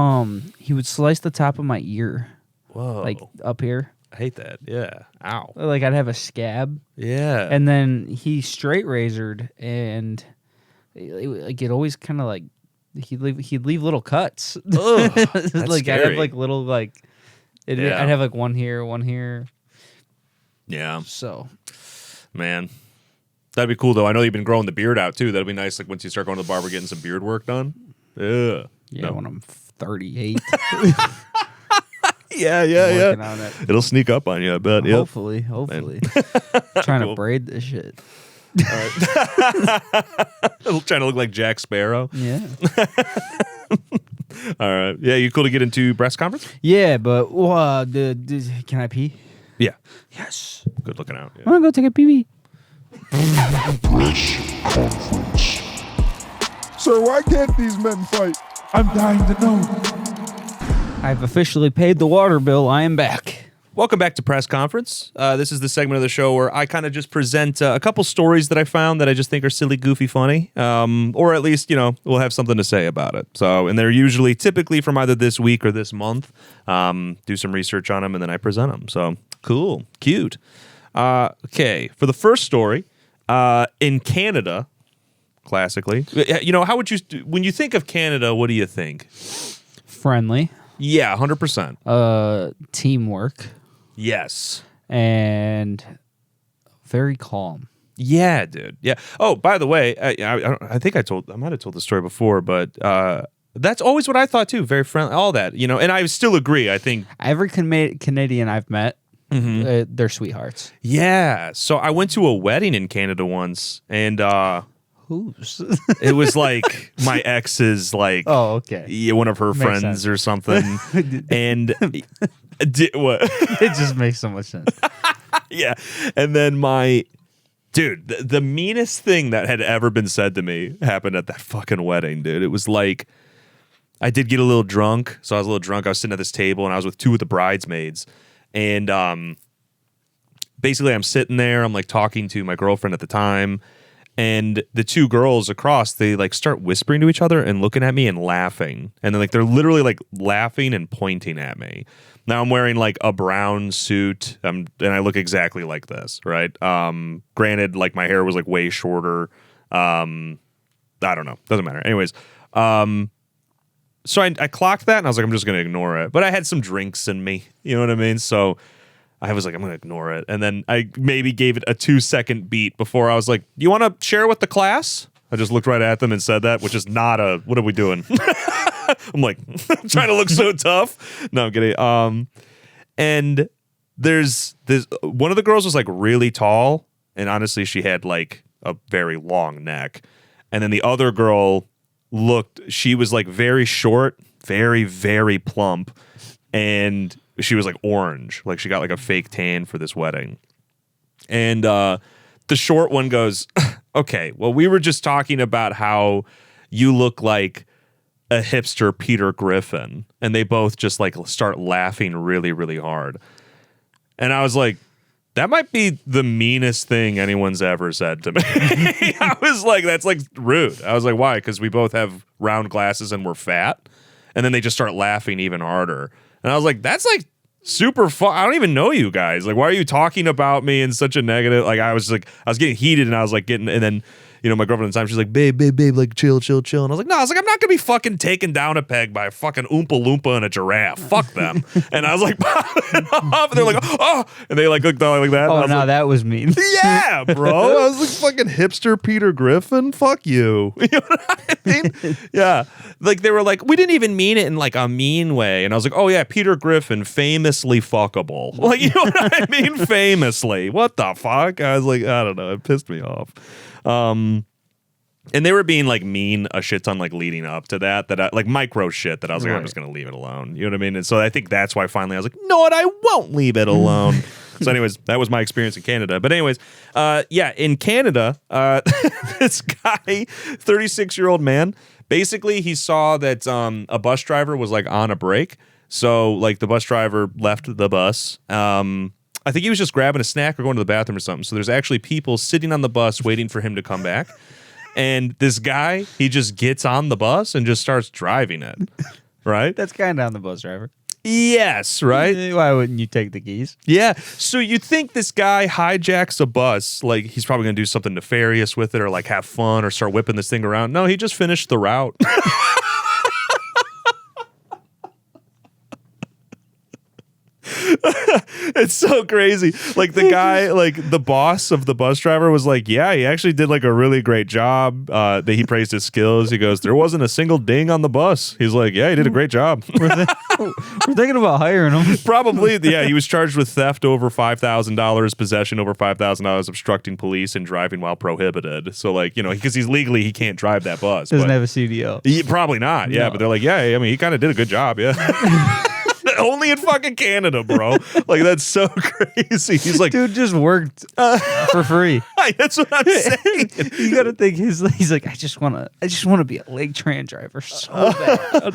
He would slice the top of my ear. Whoa. Like up here. I hate that. Yeah. Ow. Like I'd have a scab. Yeah. And then he straight razored, and it always kind of like he'd leave little cuts. Ugh, that's like scary. I'd have like little like I'd have like one here. Yeah. So, man, that'd be cool though. I know you've been growing the beard out too. That'd be nice. Like once you start going to the barber, getting some beard work done. Yeah. Yeah. When I'm 38. Yeah. Working on it. It'll sneak up on you, I bet. Yep. Hopefully. Trying to braid this shit. Trying to look like Jack Sparrow. Yeah. All right. Yeah, you cool to get into press conference? Yeah, but can I pee? Yeah. Yes. Good looking out. Yeah. I want to go take a pee. Sir, why can't these men fight? I'm dying to know. I've officially paid the water bill. I am back. Welcome back to Press Conference. This is the segment of the show where I kind of just present a couple stories that I found that I just think are silly, goofy, funny, or at least, we'll have something to say about it. So, and they're usually typically from either this week or this month. Do some research on them, and then I present them. So, cool. Cute. Okay, for the first story, in Canada, classically, how would you, when you think of Canada, what do you think? Friendly. Yeah, 100%. Teamwork. Yes. And very calm. Yeah, dude. Yeah. Oh, by the way, I think I might have told the story before, but that's always what I thought too. Very friendly, all that, and I still agree. I think every Canadian I've met, they're sweethearts. Yeah. So I went to a wedding in Canada once, and whose? It was like my ex's, like, oh, okay, yeah, one of her makes friends sense. or something, and what? It just makes so much sense. Yeah, and then dude, the meanest thing that had ever been said to me happened at that fucking wedding, dude. It was like, I did get a little drunk, so I was a little drunk. I was sitting at this table, and I was with two of the bridesmaids, and basically I'm sitting there, I'm like talking to my girlfriend at the time, and the two girls across, they like start whispering to each other and looking at me and laughing, and then like they're literally like laughing and pointing at me. Now I'm wearing like a brown suit, and I look exactly like this, right? Granted, like my hair was like way shorter. I don't know, doesn't matter. Anyways, so I clocked that, and I was like, I'm just gonna ignore it. But I had some drinks in me, you know what I mean? So I was like, I'm gonna ignore it, and then I maybe gave it a 2-second beat before I was like, you want to share with the class? I just looked right at them and said that, which is not a, what are we doing? I'm like, trying to look so tough. No, I'm kidding. And there's one of the girls was like really tall, and honestly, she had like a very long neck. And then the other girl she was like very short, very, very plump, and she was like orange. Like she got like a fake tan for this wedding. And the short one goes, okay, well, we were just talking about how you look like a hipster Peter Griffin. And they both just like start laughing really, really hard. And I was like, that might be the meanest thing anyone's ever said to me. I was like, that's like rude. I was like, why? Because we both have round glasses and we're fat. And then they just start laughing even harder. And I was like, that's like super fun. I don't even know you guys. Like, why are you talking about me in such a negative? Like, I was getting heated, and I was like and then, my girlfriend at the time, she's like, babe, like chill. And I was like, no, I'm not gonna be fucking taken down a peg by a fucking Oompa Loompa and a giraffe. Fuck them. And I was like, and they're like, oh, and they like looked like that. Oh, no, like, that was mean. Yeah, bro. I was like, fucking hipster Peter Griffin. Fuck you. You know what I mean? Yeah. Like, they were like, we didn't even mean it in like a mean way. And I was like, oh yeah, Peter Griffin, famously fuckable. Like, you know what I mean? Famously. What the fuck? I was like, I don't know. It pissed me off. And they were being like mean a shit ton like leading up to that I, like micro shit that I was like, I'm just gonna leave it alone. You know what I mean? And so I think that's why finally I was like, no, what, I won't leave it alone. So anyways, that was my experience in Canada. But anyways, yeah, in Canada, this guy, 36-year-old man, basically he saw that a bus driver was like on a break. So like the bus driver left the bus. I think he was just grabbing a snack or going to the bathroom or something. So there's actually people sitting on the bus waiting for him to come back. And this guy, he just gets on the bus and just starts driving it, right? That's kind of on the bus driver. Yes, right? Why wouldn't you take the keys? Yeah. So you think this guy hijacks a bus, like he's probably going to do something nefarious with it or like have fun or start whipping this thing around. No, he just finished the route. It's so crazy. Like the guy, like the boss of the bus driver was like, yeah, he actually did like a really great job. That he praised his skills. He goes, there wasn't a single ding on the bus. He's like, yeah, he did a great job. We're thinking about hiring him. Probably, yeah. He was charged with theft over $5,000, possession over $5,000, obstructing police, and driving while prohibited. So like, you know, because he's legally, he can't drive that bus. Doesn't have a CDL. Probably not. Yeah, No. but they're like, yeah, I mean, he kind of did a good job. Yeah. Only in fucking Canada, bro. Like that's so crazy. He's like, Dude just worked for free. that's what I'm saying. You gotta think he's like, I just wanna be a Lake Tran driver so bad.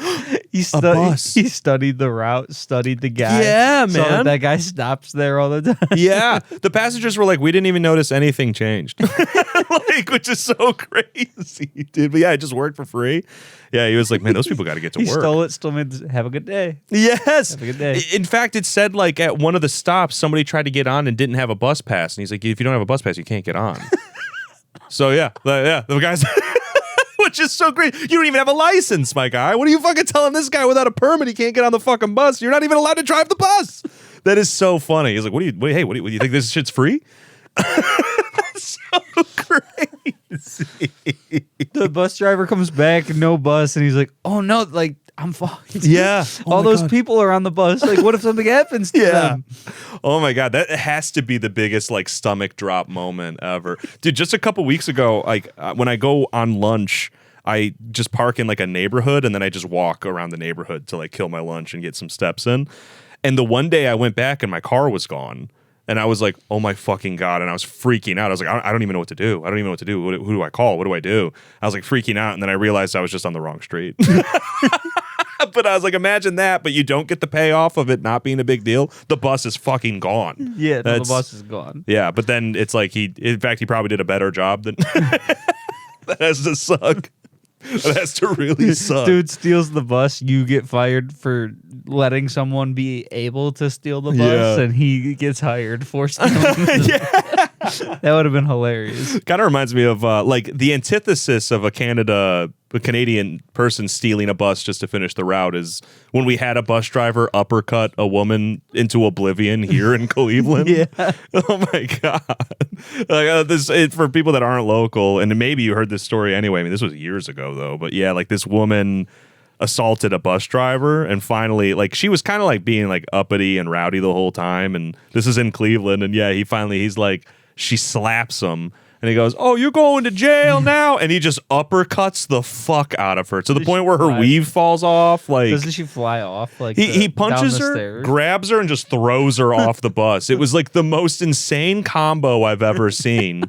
He studied the route, studied the guy. Yeah, saw man. that guy stops there all the time. Yeah, the passengers were like, we didn't even notice anything changed, like, which is so crazy, dude. But yeah, it just worked for free. Yeah, he was like, man, those people got to get to He work. stole it, still made have a good day. Yes. Have a good day. In fact, it said like at one of the stops, somebody tried to get on and didn't have a bus pass, and he's like, if you don't have a bus pass, you can't get on. So yeah, the guys. Which is so great. You don't even have a license, my guy. What are you fucking telling this guy without a permit he can't get on the fucking bus? You're not even allowed to drive the bus. That is so funny. He's like, what do you think this shit's free? That's so crazy. The bus driver comes back, no bus, and he's like, oh no, like I'm fine. Yeah. All those people are on the bus. Like, what if something happens to them? Oh my God. That has to be the biggest like stomach drop moment ever. Dude, just a couple weeks ago, like when I go on lunch, I just park in like a neighborhood and then I just walk around the neighborhood to like kill my lunch and get some steps in. And the one day I went back and my car was gone. And I was like, oh my fucking God. And I was freaking out. I was like, I don't even know what to do. I don't even know what to do. Who do I call? What do I do? I was like freaking out. And then I realized I was just on the wrong street. But I was like, imagine that. But you don't get the payoff of it not being a big deal. The bus is fucking gone. Yeah, no, the bus is gone. Yeah. But then it's like in fact, he probably did a better job than that has to suck. That has to really suck. Dude steals the bus. You get fired for letting someone be able to steal the bus, and he gets hired for stealing. That would have been hilarious. Kind of reminds me of like the antithesis of a Canadian person stealing a bus just to finish the route is when we had a bus driver uppercut a woman into oblivion here in Cleveland. Yeah. Oh my God. Like, for people that aren't local, and maybe you heard this story anyway. I mean, this was years ago though, but yeah, like this woman assaulted a bus driver and finally like she was kind of like being like uppity and rowdy the whole time, and this is in Cleveland, and yeah, he's like, she slaps him and he goes, oh, you're going to jail now, and he just uppercuts the fuck out of her to the point where her weave falls off. Like, doesn't she fly off? Like he punches her, stairs? grabs her, and just throws her off the bus. It was like the most insane combo I've ever seen.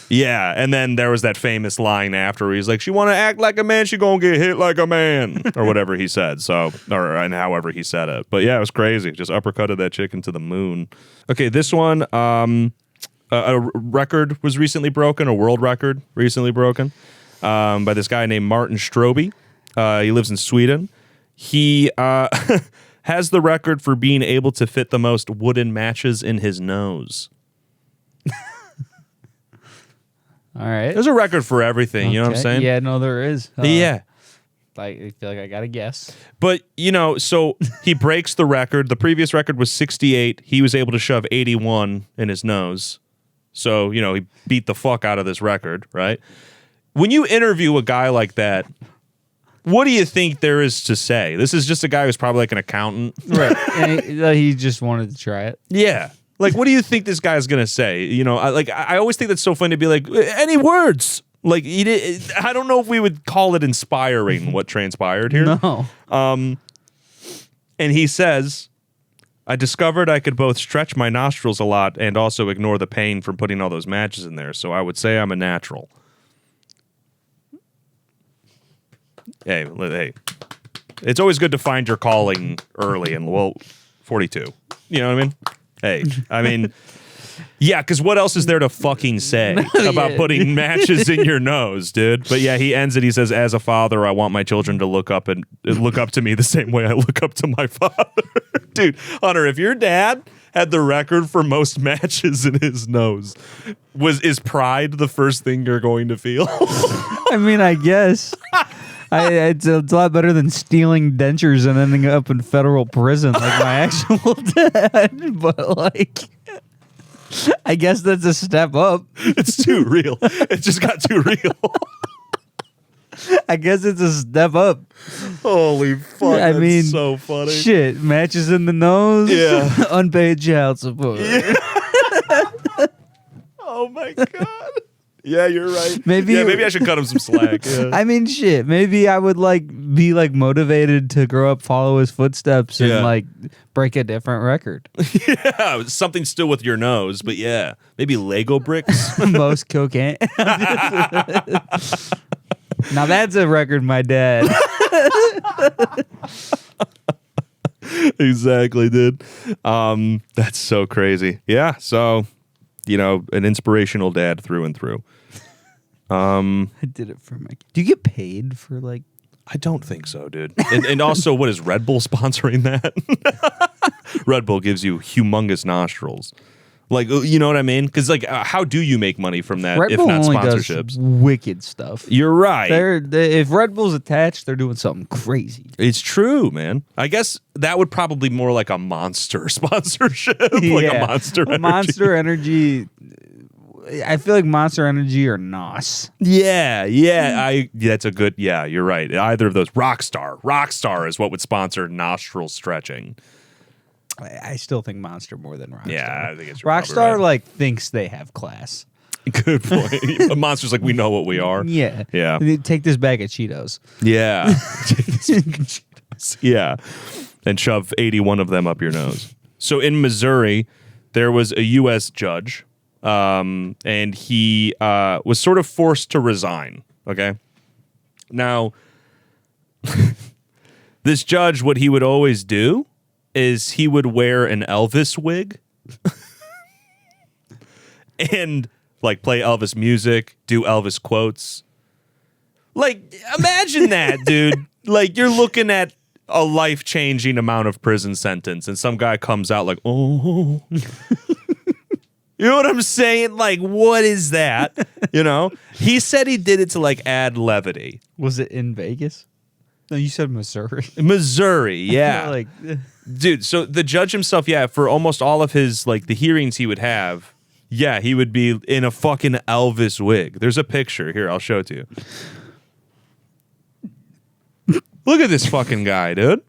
Yeah, and then there was that famous line after where he's like, she want to act like a man, she gonna get hit like a man, or whatever he said. So, and however he said it. But yeah, it was crazy. Just uppercutted that chick into the moon. Okay, this one, a record was recently broken, a world record recently broken, by this guy named Martin Strobe. He lives in Sweden. He has the record for being able to fit the most wooden matches in his nose. All right. There's a record for everything, you know what I'm saying? Yeah, no, there is. Yeah. I feel like I got to guess. But, you know, so he breaks the record. The previous record was 68. He was able to shove 81 in his nose. So, you know, he beat the fuck out of this record, right? When you interview a guy like that, what do you think there is to say? This is just a guy who's probably like an accountant. Right. And he just wanted to try it. Yeah. Like, what do you think this guy's going to say? You know, I always think that's so funny to be like, any words? Like he did. I don't know if we would call it inspiring what transpired here. No. And he says, I discovered I could both stretch my nostrils a lot and also ignore the pain from putting all those matches in there. So I would say I'm a natural. Hey. It's always good to find your calling early and, 42. You know what I mean? Hey, I mean, yeah, because what else is there to fucking say about putting matches in your nose, dude? But yeah, he ends it. He says, as a father, I want my children to look up to me the same way I look up to my father. Dude, Hunter, if your dad had the record for most matches in his nose, is pride the first thing you're going to feel? I mean, I guess. It's a lot better than stealing dentures and ending up in federal prison like my actual dad. But, like, I guess that's a step up. It's too real. It just got too real. I guess it's a step up. Holy fuck. I mean, so funny. Shit, matches in the nose. Yeah. Unpaid child support. Yeah. Oh, my God. Yeah, you're right. Maybe I should cut him some slack. Yeah. I mean, shit. Maybe I would be motivated to grow up, follow his footsteps, and break a different record. Yeah, something still with your nose, but yeah, maybe Lego bricks. Most cocaine. Now that's a record, my dad. Exactly, dude. That's so crazy. Yeah, so an inspirational dad through and through. I did it for my. Do you get paid for I don't think so, dude. And also, what is Red Bull sponsoring that? Red Bull gives you humongous nostrils. Like, you know what I mean? Because how do you make money from that Red if Bull not only sponsorships? does wicked stuff. You're right. If Red Bull's attached, they're doing something crazy. It's true, man. I guess that would probably more like a Monster sponsorship, like a Monster Energy. Monster Energy. I feel like Monster Energy or NOS. Yeah. That's a good. Yeah, you're right. Either of those. Rockstar is what would sponsor nostril stretching. I still think Monster more than Rockstar. Yeah, I think it's Rockstar right. thinks they have class. Good point. But Monster's like, we know what we are. Yeah. Take this bag of Cheetos. Yeah. Take this bag of Cheetos. Yeah. And shove 81 of them up your nose. So in Missouri, there was a U.S. judge, and he was sort of forced to resign. Okay. Now, this judge, what he would always do is he would wear an Elvis wig and play Elvis music, do Elvis quotes. Imagine that, dude. You're looking at a life-changing amount of prison sentence and some guy comes out oh. You know what I'm saying? What is that? He said he did it to add levity. Was it in Vegas? No, you said Missouri. Missouri, yeah. Dude, so the judge himself, for almost all of his, the hearings he would have, he would be in a fucking Elvis wig. There's a picture. Here, I'll show it to you. Look at this fucking guy, dude.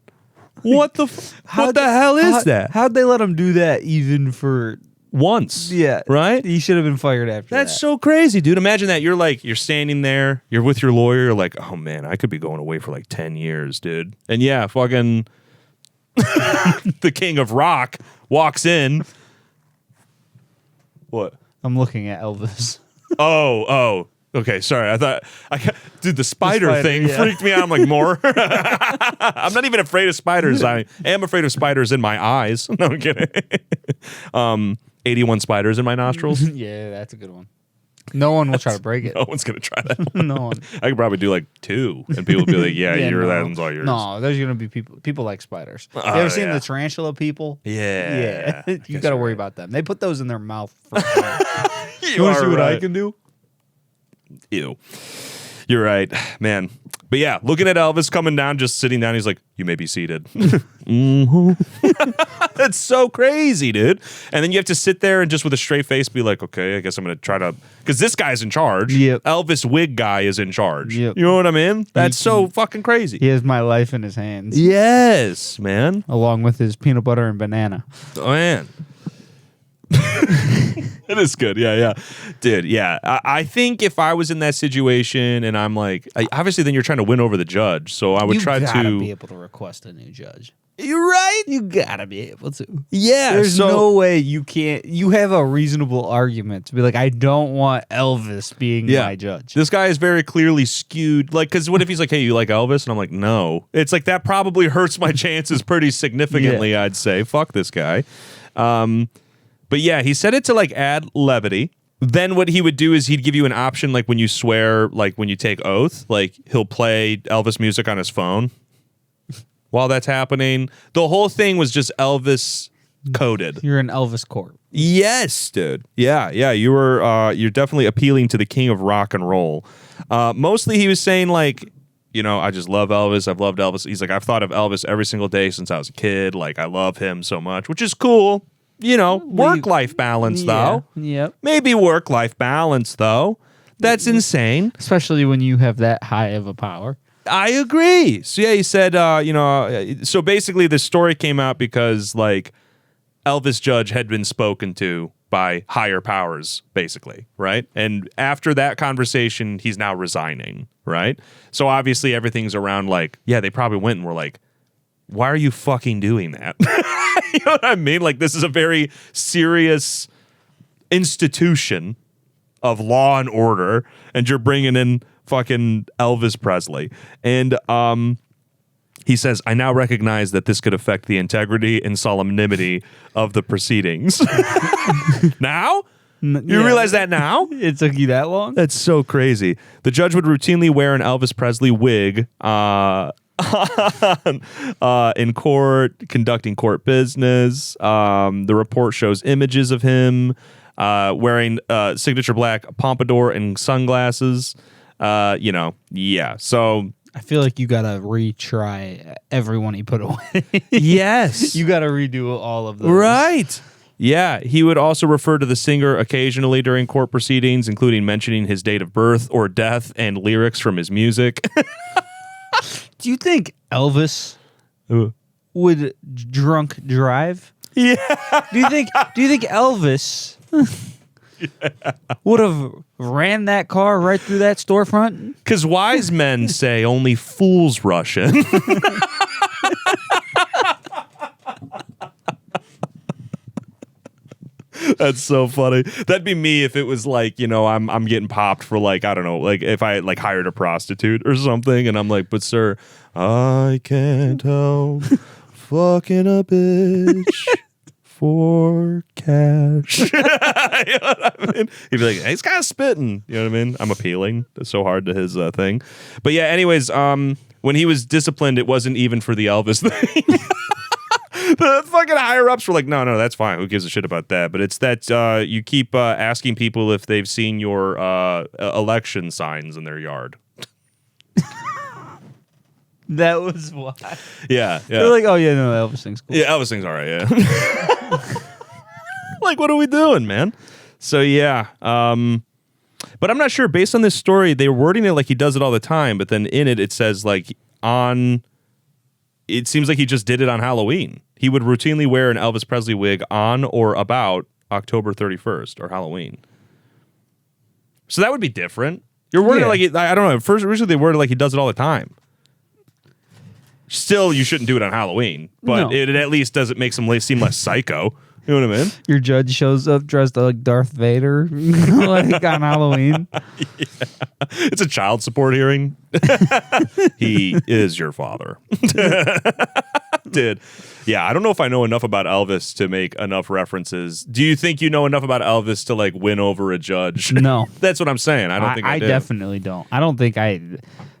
What the hell is that? How'd they let him do that even for... Once. Yeah. Right? He should have been fired after that. That's so crazy, dude. Imagine that. You're standing there, you're with your lawyer, you're like, oh man, I could be going away for 10 years, dude. And fucking the king of rock walks in. What? I'm looking at Elvis. Oh. Okay, sorry. Dude, the spider thing freaked me out. I'm like, more? I'm not even afraid of spiders. I am afraid of spiders in my eyes. No, I'm kidding. 81 spiders in my nostrils. Yeah, that's a good one. No one will try to break it. No one's going to try that. No one. I could probably do 2, and people would be like, that one's all yours. No, there's going to be people like spiders. You ever seen the tarantula people? Yeah. Yeah. You got to worry about them. They put those in their mouth. You want to see what I can do? Ew. You're right, man. But yeah, looking at Elvis coming down, just sitting down, he's like, you may be seated. Mm-hmm. That's so crazy, dude. And then you have to sit there and just with a straight face be like, okay, I guess I'm going to try to... Because this guy's in charge. Yep. Elvis wig guy is in charge. Yep. You know what I mean? That's so fucking crazy. He has my life in his hands. Yes, man. Along with his peanut butter and banana. Oh, man. It is good. Yeah. Dude, yeah. I think if I was in that situation and I'm like, obviously then you're trying to win over the judge. So I would try to be able to request a new judge. You're right. You gotta be able to. Yeah. There's no way you can't. You have a reasonable argument to be like, I don't want Elvis being my judge. This guy is very clearly skewed. Like, because what if he's like, hey, you like Elvis? And I'm like, no. It's like that probably hurts my chances pretty significantly, I'd say. Fuck this guy. But yeah, he said it to like add levity. Then what he would do is he'd give you an option, like when you swear, like when you take oath, like he'll play Elvis music on his phone while that's happening. The whole thing was just Elvis coded. You're an Elvis court. Yes, dude. Yeah. You're definitely appealing to the king of rock and roll. Mostly he was saying like, you know, I just love Elvis. I've loved Elvis. He's like, I've thought of Elvis every single day since I was a kid. Like, I love him so much, which is cool. You know, work-life balance, though. Yep. Maybe work-life balance, though. That's insane. Especially when you have that high of a power. I agree. So, yeah, he said, so basically the story came out because, like, Elvis Judge had been spoken to by higher powers, basically, right? And after that conversation, he's now resigning, right? So, obviously, everything's around, like, yeah, they probably went and were like, why are you fucking doing that? You know what I mean? Like, this is a very serious institution of law and order, and you're bringing in fucking Elvis Presley. And he says, I now recognize that this could affect the integrity and solemnity of the proceedings. Now? You realize that now? It took you that long? That's so crazy. The judge would routinely wear an Elvis Presley wig in court, conducting court business. The report shows images of him wearing signature black pompadour and sunglasses. So I feel like you gotta retry everyone he put away. Yes. You gotta redo all of those. Right. Yeah, he would also refer to the singer occasionally during court proceedings, including mentioning his date of birth or death and lyrics from his music. Do you think Elvis would drunk drive? Yeah. Do you think Elvis would have ran that car right through that storefront? Because wise men say only fools rush in. That's so funny. That'd be me if it was like, you know, I'm getting popped for like, I don't know, like if I like hired a prostitute or something and I'm like, but sir, I can't help fucking a bitch for cash. You know what I mean? He'd be like, hey, he's kind of spitting. You know what I mean? I'm appealing so hard to his thing. But yeah, anyways, when he was disciplined, it wasn't even for the Elvis thing. The fucking higher ups were like, no, that's fine. Who gives a shit about that? But it's that you keep asking people if they've seen your election signs in their yard. That was why. Yeah. They're like, oh yeah, no, Elvis thing's cool. Yeah, Elvis thing's all right. Yeah. Like, what are we doing, man? So yeah. But I'm not sure. Based on this story, they're wording it like he does it all the time. But then in it, it says like on. It seems like he just did it on Halloween. He would routinely wear an Elvis Presley wig on or about October 31st or Halloween. So that would be different. You're wording like, I don't know. First, originally they worded like he does it all the time. Still, you shouldn't do it on Halloween, but it at least doesn't make him seem less psycho. You know what I mean? Your judge shows up dressed like Darth Vader like on Halloween. Yeah. It's a child support hearing. He is your father. Dude. Yeah, I don't know if I know enough about Elvis to make enough references. Do you think you know enough about Elvis to like win over a judge? No. That's what I'm saying. I don't think I do. I definitely don't. I don't think I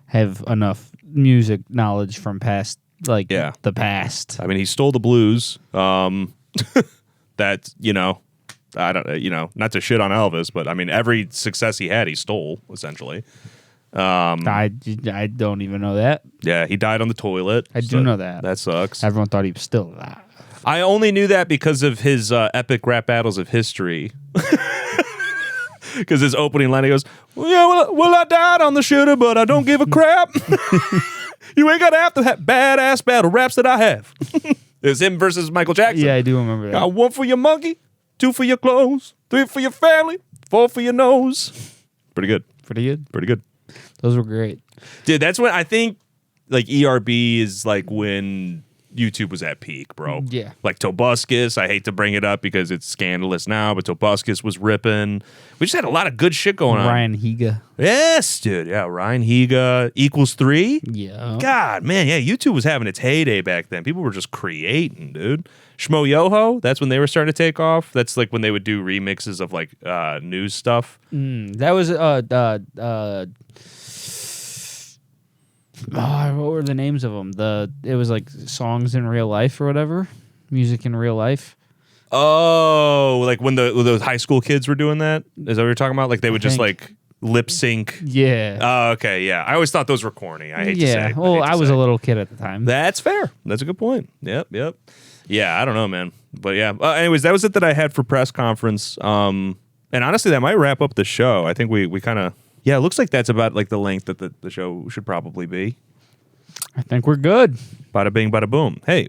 have enough music knowledge from past, like the past. I mean, he stole the blues. That, I don't, not to shit on Elvis, but I mean, every success he had, he stole essentially. I don't even know that. Yeah, he died on the toilet. I do know that. That sucks. Everyone thought he was still alive. I only knew that because of his epic rap battles of history. Because his opening line, he goes, well, I died on the shooter, but I don't give a crap. You ain't got to have the badass battle raps that I have. It was him versus Michael Jackson. Yeah, I do remember that. Got one for your monkey, 2 for your clothes, 3 for your family, 4 for your nose. Pretty good. Pretty good. Pretty good. Those were great. Dude, that's when I think like ERB is like when YouTube was at peak, bro. Yeah. Like Tobuscus, I hate to bring it up because it's scandalous now, but Tobuscus was ripping. We just had a lot of good shit going on. Ryan Higa. Yes, dude. Yeah, Ryan Higa equals 3. Yeah. God, man, yeah, YouTube was having its heyday back then. People were just creating, dude. Shmo Yoho, that's when they were starting to take off. That's like when they would do remixes of like news stuff. That was what were the names of them? It was like songs in real life or whatever, music in real life. Oh, like when those high school kids were doing that? Is that what you're talking about? Like they would just like lip sync. Yeah. Oh, okay, yeah. I always thought those were corny. I hate to say. Yeah. Well, I was a little kid at the time. That's fair. That's a good point. Yep. Yeah, I don't know, man. But yeah. Anyways, that was it that I had for press conference. And honestly, that might wrap up the show. I think we kind of... Yeah, it looks like that's about like the length that the show should probably be. I think we're good. Bada bing, bada boom. Hey,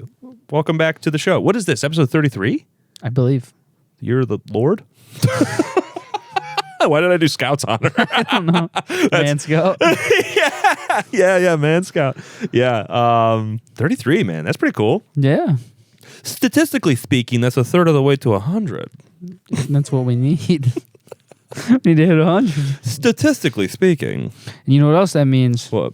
welcome back to the show. What is this, episode 33? I believe. You're the Lord? Why did I do Scout's honor? I don't know. Man Scout. yeah, Man Scout. Yeah, 33, man. That's pretty cool. Yeah. Statistically speaking, that's a third of the way to 100. That's what we need. We need to hit 100. Statistically speaking. And you know what else that means? What?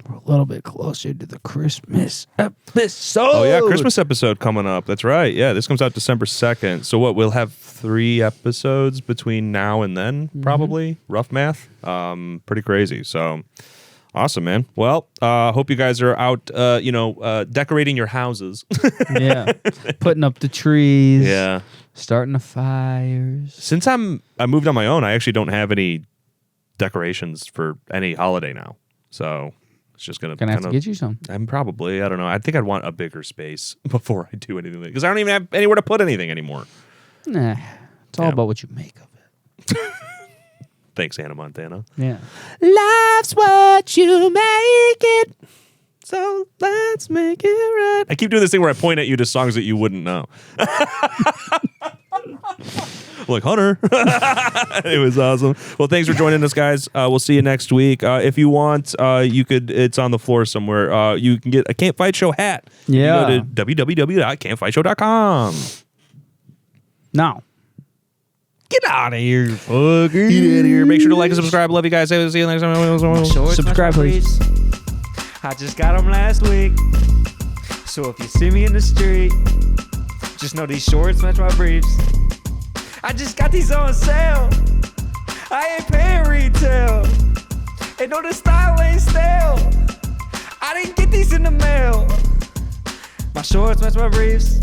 We're a little bit closer to the Christmas episode. Oh, yeah, Christmas episode coming up. That's right. Yeah, this comes out December 2nd. So what, we'll have 3 episodes between now and then, probably? Rough math. Pretty crazy. So... Awesome, man. Well, hope you guys are out, decorating your houses. Yeah. Putting up the trees. Yeah. Starting the fires. Since I moved on my own, I actually don't have any decorations for any holiday now. So it's just going to have to get you some. I don't know. I think I'd want a bigger space before I do anything. Because I don't even have anywhere to put anything anymore. Nah. It's all about what you make of it. Thanks, Hannah Montana. Yeah. Life's what you make it. So let's make it right. I keep doing this thing where I point at you to songs that you wouldn't know. Like Hunter. It was awesome. Well, thanks for joining us, guys. We'll see you next week. If you want, you could. It's on the floor somewhere. You can get a Can't Fight Show hat. Yeah. You go to www.can'tfightshow.com. Now. Get out of here, fucker. Get out of here. Make sure to like and subscribe. Love you guys. See you next time. Subscribe, please. I just got them last week. So if you see me in the street, just know these shorts match my briefs. I just got these on sale. I ain't paying retail. And no, the style ain't stale. I didn't get these in the mail. My shorts match my briefs.